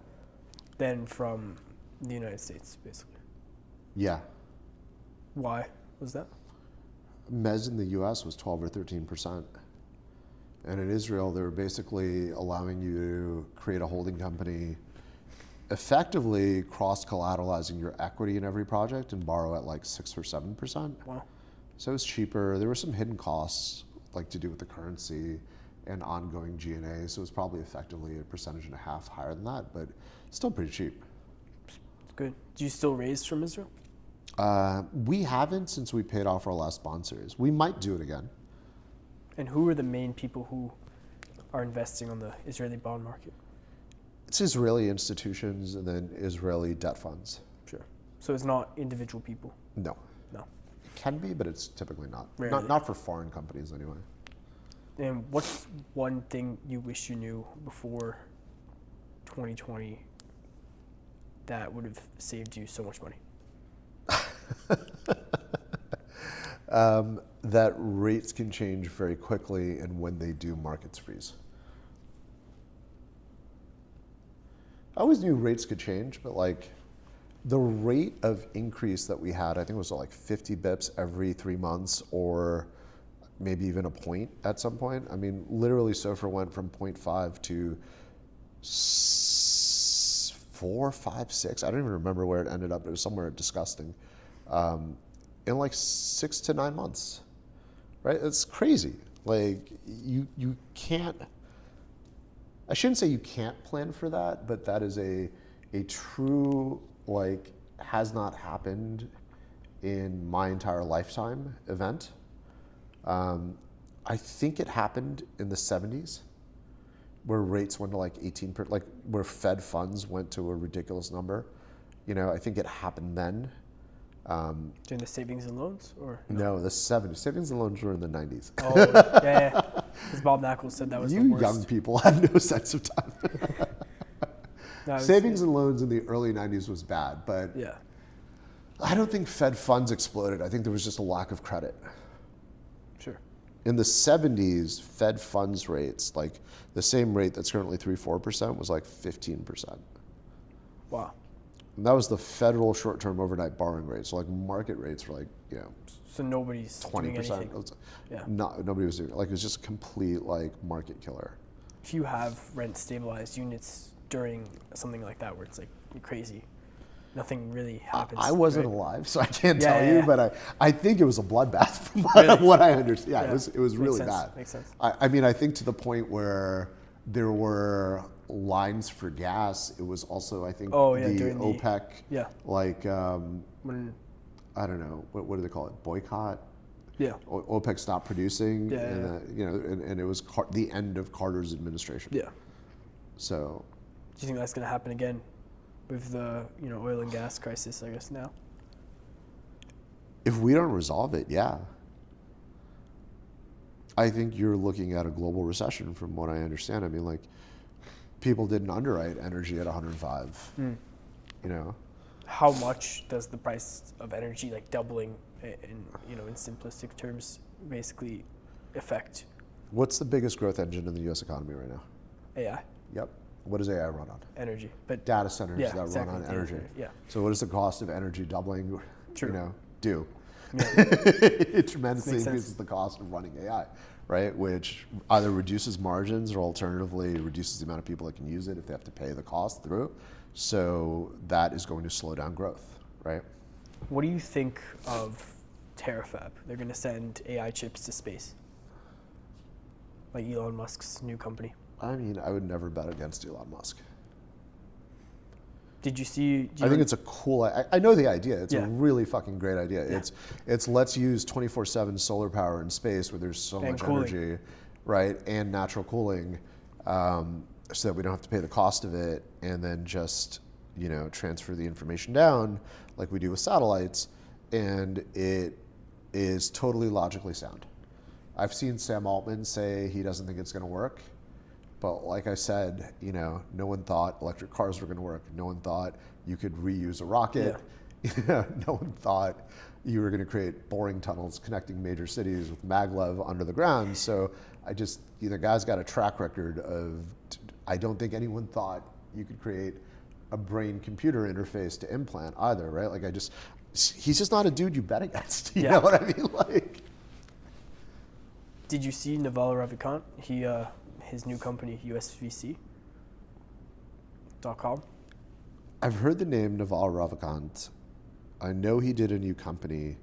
than from the United States, basically. Yeah. Why was that? Mezz in the US was 12 or 13%. And in Israel, they were basically allowing you to create a holding company, effectively cross-collateralizing your equity in every project and borrow at 6 or 7%. Wow. So it was cheaper. There were some hidden costs, to do with the currency and ongoing G&A. So it was probably effectively 1.5% higher than that, but still pretty cheap. Good. Do you still raise from Israel? We haven't since we paid off our last bond series. We might do it again. And who are the main people who are investing on the Israeli bond market? It's Israeli institutions and then Israeli debt funds. Sure. So it's not individual people? No. No. can be, but it's typically not. Rarely. Not for foreign companies anyway. And what's one thing you wish you knew before 2020 that would have saved you so much money? That rates can change very quickly, and when they do, markets freeze. I always knew rates could change, but like the rate of increase that we had, I think it was like 50 bips every 3 months, or maybe even a point at some point. I mean, literally SOFR went from 0.5 to 4, 5, 6. I don't even remember where it ended up. It was somewhere disgusting. In like 6 to 9 months, right? It's crazy. Like you can't, I shouldn't say you can't plan for that, but that is a true, like, has not happened in my entire lifetime event. I think it happened in the 70s where rates went to like 18%, like where Fed funds went to a ridiculous number. You know, I think it happened then. During the savings and loans, or no, the 70s. Savings and loans were in the 90s. Oh, yeah. Because Bob Knuckles said that was the You worst. young people have no sense of time. No, Savings and loans in the early 90s was bad, but yeah. I don't think Fed funds exploded. I think there was just a lack of credit. Sure. In the 70s, Fed funds rates, like the same rate that's currently 3-4%, was like 15%. Wow. And that was the federal short-term overnight borrowing rate. So like market rates were like, you know, So nobody's doing 20%. anything. Yeah. Nobody was doing it. Like it was just a complete like market killer. If you have rent stabilized units during something like that where it's like crazy, nothing really happens. I wasn't right? alive, so I can't Yeah, tell yeah, you, yeah. but I think it was a bloodbath from Really? what I understand. Yeah, Yeah. it was Makes really sense. bad. Makes sense. I mean, I think to the point where there were lines for gas. It was also, I think, Oh, yeah, the during the- OPEC, Yeah. like, When, I don't know, what do they call it? Boycott? yeah. OPEC stopped producing, Yeah, and you know, and it was the end of Carter's administration. Yeah. So, Do you think that's going to happen again with the oil and gas crisis, I guess, now? if we don't resolve it, yeah. I think you're looking at a global recession from what I understand. I mean, like, people didn't underwrite energy at 105, you know? How much does the price of energy, like doubling in simplistic terms, basically affect What's the biggest growth engine in the U.S. economy right now? AI, Yep. What does AI run on? energy? But Data centers yeah, that exactly, run on data energy. center, yeah. So what does the cost of energy doubling, True. do? Yeah. It tremendously Makes sense. increases the cost of running AI, right? Which either reduces margins or alternatively reduces the amount of people that can use it if they have to pay the cost through. So that is going to slow down growth, right? What do you think of Terrafab? They're going to send AI chips to space, like Elon Musk's new company. I mean, I would never bet against Elon Musk. Did you see? I think it's a cool. I know the idea. It's Yeah. a really fucking great idea. Yeah. It's let's use 24/7 solar power in space where there's so And much cooling. energy, right, and natural cooling, so that we don't have to pay the cost of it, and then just transfer the information down like we do with satellites, and it is totally logically sound. I've seen Sam Altman say he doesn't think it's going to work. But like I said, no one thought electric cars were going to work. No one thought you could reuse a rocket. No one thought you were going to create boring tunnels connecting major cities with maglev under the ground. So guy's got a track record of, I don't think anyone thought you could create a brain-computer interface to implant either, right? Like he's just not a dude you bet against. You know what I mean? Like, Did you see Naval Ravikant? His new company, USVC.com. I've heard the name Naval Ravikant. I know he did a new company.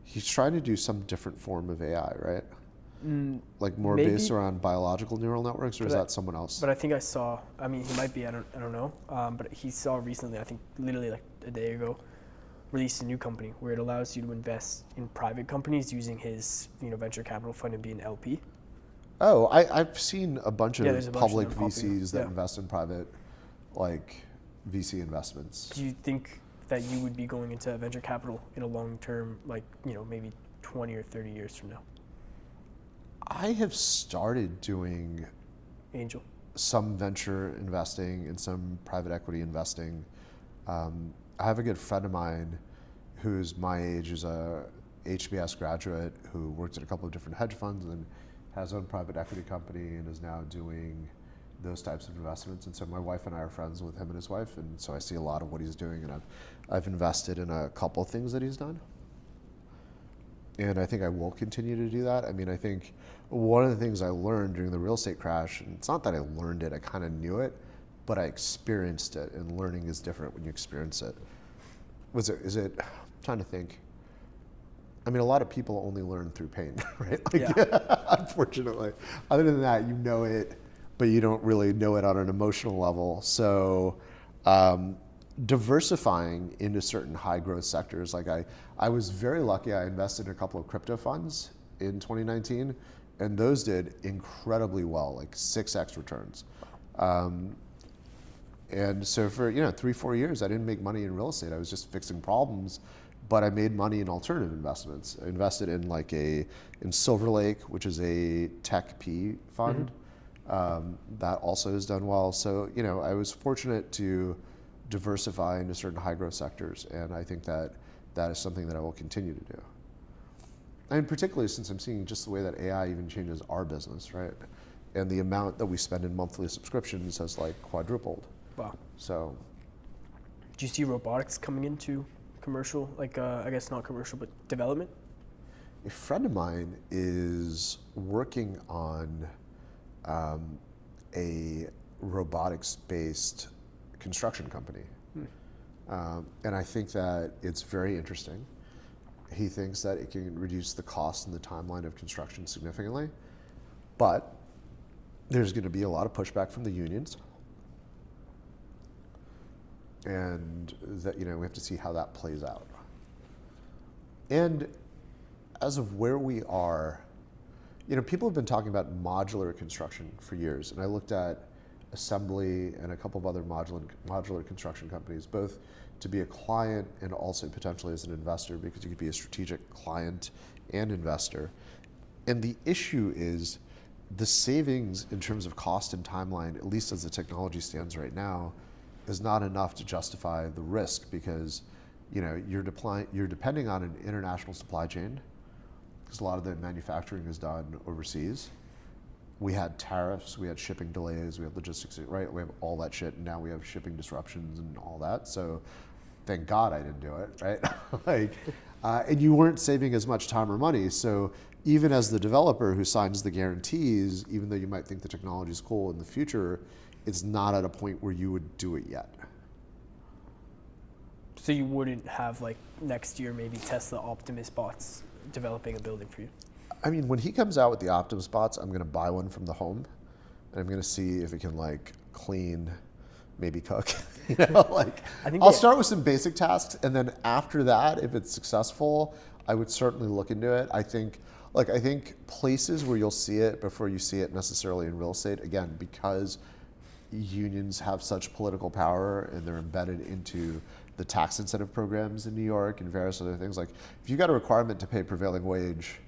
He's trying to do some different form of AI, right? Like more maybe, based around biological neural networks, or is that someone else? But I think I saw. I mean, he might be. I don't know. But he saw recently. I think literally like a day ago, released a new company where it allows you to invest in private companies using his venture capital fund and be an LP. Oh, I've seen a bunch of there's a bunch public of them VCs that popping up. invest in private, like VC investments. Do you think that you would be going into venture capital in a long term, like, maybe 20 or 30 years from now? I have started doing Angel. some venture investing and some private equity investing. I have a good friend of mine who's my age, who's a HBS graduate who worked at a couple of different hedge funds and has his own private equity company and is now doing those types of investments. And so my wife and I are friends with him and his wife, and so I see a lot of what he's doing, and I've invested in a couple of things that he's done. And I think I will continue to do that. I mean, I think one of the things I learned during the real estate crash, and it's not that I learned it, I kind of knew it, but I experienced it, and learning is different when you experience it. I'm trying to think. I mean, a lot of people only learn through pain, right? Unfortunately. Other than that, you know it, but you don't really know it on an emotional level. So diversifying into certain high growth sectors, like I was very lucky. I invested in a couple of crypto funds in 2019, and those did incredibly well, like 6x returns. And so for 3-4 years, I didn't make money in real estate. I was just fixing problems, but I made money in alternative investments. I invested in Silver Lake, which is a tech P fund. That also has done well. So I was fortunate to diversify into certain high growth sectors, and I think that is something that I will continue to do. And particularly since I'm seeing just the way that AI even changes our business, right? And the amount that we spend in monthly subscriptions has quadrupled. Wow. So, do you see robotics coming into commercial, I guess not commercial, but development? A friend of mine is working on a robotics-based construction company. And I think that it's very interesting. He thinks that it can reduce the cost and the timeline of construction significantly, but there's going to be a lot of pushback from the unions. And that we have to see how that plays out. And as of where we are, people have been talking about modular construction for years, and I looked at Assembly and a couple of other modular construction companies, both to be a client and also potentially as an investor, because you could be a strategic client and investor. And the issue is the savings in terms of cost and timeline, at least as the technology stands right now, is not enough to justify the risk, because you're depending on an international supply chain, because a lot of the manufacturing is done overseas. We had tariffs, we had shipping delays, we had logistics, right? We have all that shit, and now we have shipping disruptions and all that. So thank God I didn't do it, right? And you weren't saving as much time or money. So even as the developer who signs the guarantees, even though you might think the technology is cool in the future, it's not at a point where you would do it yet. So you wouldn't have next year maybe Tesla Optimus bots developing a building for you? I mean, when he comes out with the Optimus bots, I'm going to buy one from the home, and I'm going to see if it can clean, maybe cook. I'll start with some basic tasks, and then after that, if it's successful, I would certainly look into it. I think places where you'll see it before you see it necessarily in real estate, again, because unions have such political power and they're embedded into the tax incentive programs in New York and various other things. If you got a requirement to pay prevailing wage,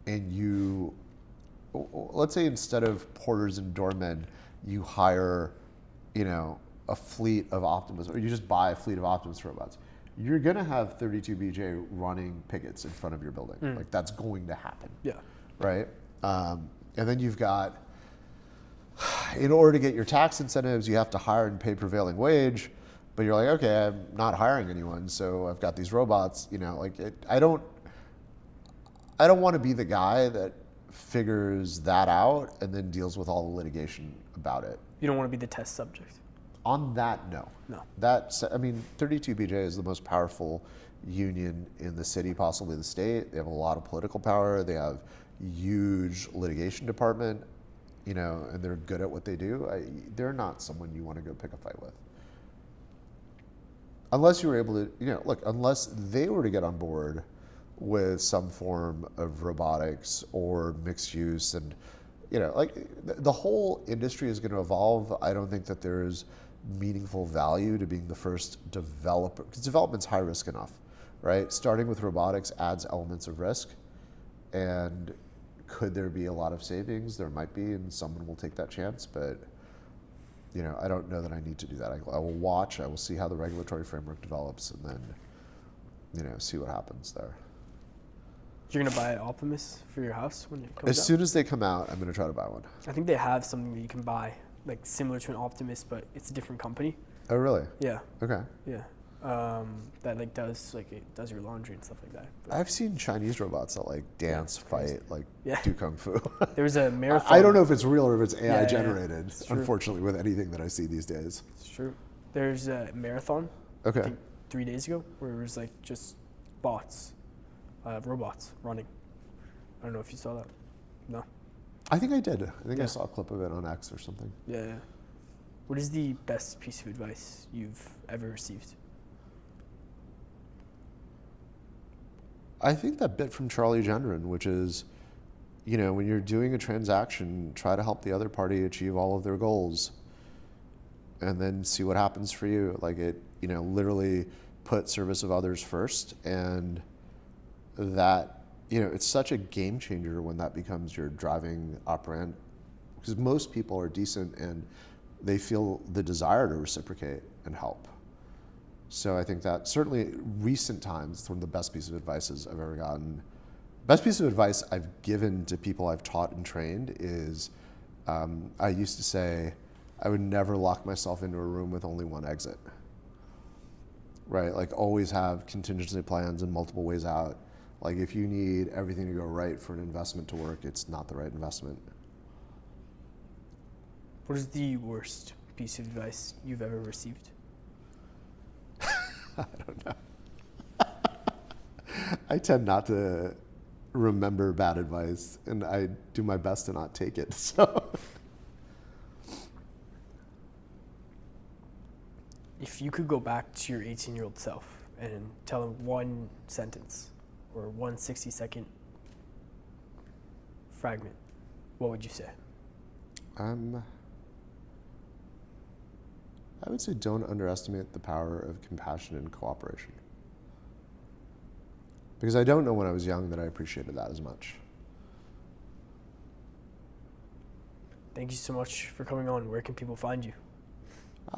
and let's say instead of porters and doormen, you hire, a fleet of Optimus, or you just buy a fleet of Optimus robots, you're gonna have 32BJ running pickets in front of your building. That's going to happen. Yeah. Right? And then you've got, in order to get your tax incentives, you have to hire and pay prevailing wage, but you're like, okay, I'm not hiring anyone, so I've got these robots. I don't want to be the guy that figures that out and then deals with all the litigation about it. You don't want to be the test subject. On that, no. 32BJ is the most powerful union in the city, possibly the state. They have a lot of political power. They have huge litigation department, and they're good at what they do. They're not someone you want to go pick a fight with. Unless you were able to, unless they were to get on board with some form of robotics or mixed use, and the whole industry is going to evolve. I don't think that there's meaningful value to being the first developer, because development's high risk enough, right? Starting with robotics adds elements of risk, and could there be a lot of savings? There might be, and someone will take that chance, but I don't know that I need to do that. I will watch, I will see how the regulatory framework develops, and then, see what happens there. You're gonna buy Optimus for your house when it comes out? As soon as they come out, I'm gonna try to buy one. I think they have something that you can buy, like similar to an Optimus, but it's a different company. Oh, really? Yeah. Okay. Yeah. That does it does your laundry and stuff like that. But I've seen Chinese robots that dance, fight, do kung fu. there was a marathon. I don't know if it's real or if it's AI Yeah, generated, unfortunately, with anything that I see these days. It's true. There's a marathon, Okay. I think 3 days ago, where it was just bots, robots running. I don't know if you saw that. No? I think I did. I think I Yeah. saw a clip of it on X or something. Yeah. What is the best piece of advice you've ever received? I think that bit from Charlie Gendron, which is, when you're doing a transaction, try to help the other party achieve all of their goals, and then see what happens for you. Literally put service of others first, and that, it's such a game changer when that becomes your driving operand, because most people are decent and they feel the desire to reciprocate and help. So I think that certainly recent times, it's one of the best pieces of advice I've ever gotten. Best piece of advice I've given to people I've taught and trained is, I used to say, I would never lock myself into a room with only one exit, right? Always have contingency plans and multiple ways out. If you need everything to go right for an investment to work, it's not the right investment. What is the worst piece of advice you've ever received? I don't know. I tend not to remember bad advice, and I do my best to not take it. So, if you could go back to your 18-year-old self and tell him one sentence or one 60-second fragment, what would you say? I would say don't underestimate the power of compassion and cooperation. Because I don't know when I was young that I appreciated that as much. Thank you so much for coming on. Where can people find you?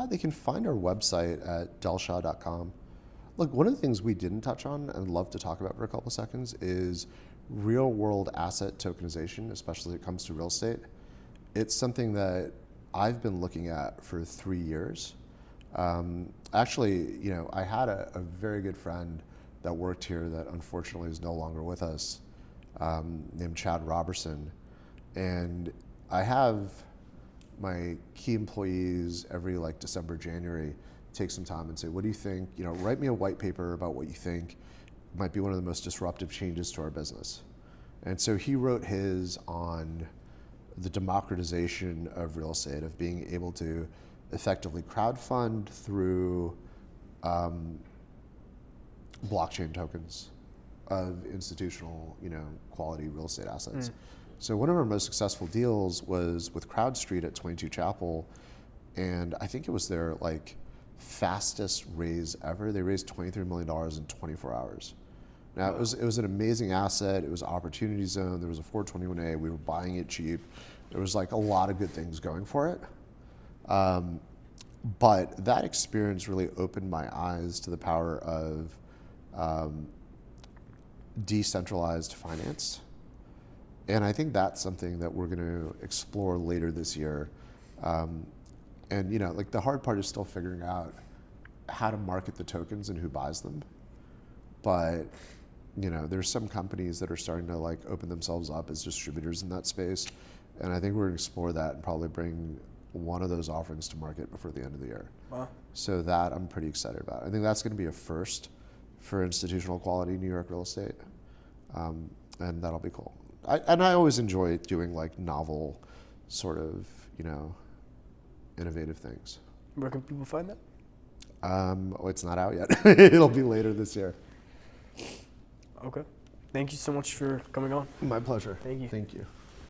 They can find our website at delshah.com. Look, one of the things we didn't touch on and love to talk about for a couple of seconds is real-world asset tokenization, especially when it comes to real estate. It's something that I've been looking at for 3 years. Actually, I had a very good friend that worked here that unfortunately is no longer with us, named Chad Robertson. And I have my key employees every December, January, take some time and say, what do you think? Write me a white paper about what you think might be one of the most disruptive changes to our business. And so he wrote his on the democratization of real estate, of being able to effectively crowdfund through blockchain tokens of institutional, quality real estate assets. So one of our most successful deals was with CrowdStreet at 22 Chapel, and I think it was their fastest raise ever. They raised $23 million in 24 hours. Now, it was an amazing asset. It was opportunity zone. There was a 421A. We were buying it cheap. There was a lot of good things going for it. But that experience really opened my eyes to the power of decentralized finance. And I think that's something that we're going to explore later this year. And the hard part is still figuring out how to market the tokens and who buys them. But there's some companies that are starting to open themselves up as distributors in that space. And I think we're going to explore that and probably bring one of those offerings to market before the end of the year. Wow. So that I'm pretty excited about. I think that's going to be a first for institutional quality New York real estate. And that'll be cool. I always enjoy doing novel sort of, innovative things. Where can people find that? It's not out yet. It'll be later this year. Okay. Thank you so much for coming on. My pleasure. Thank you. Thank you.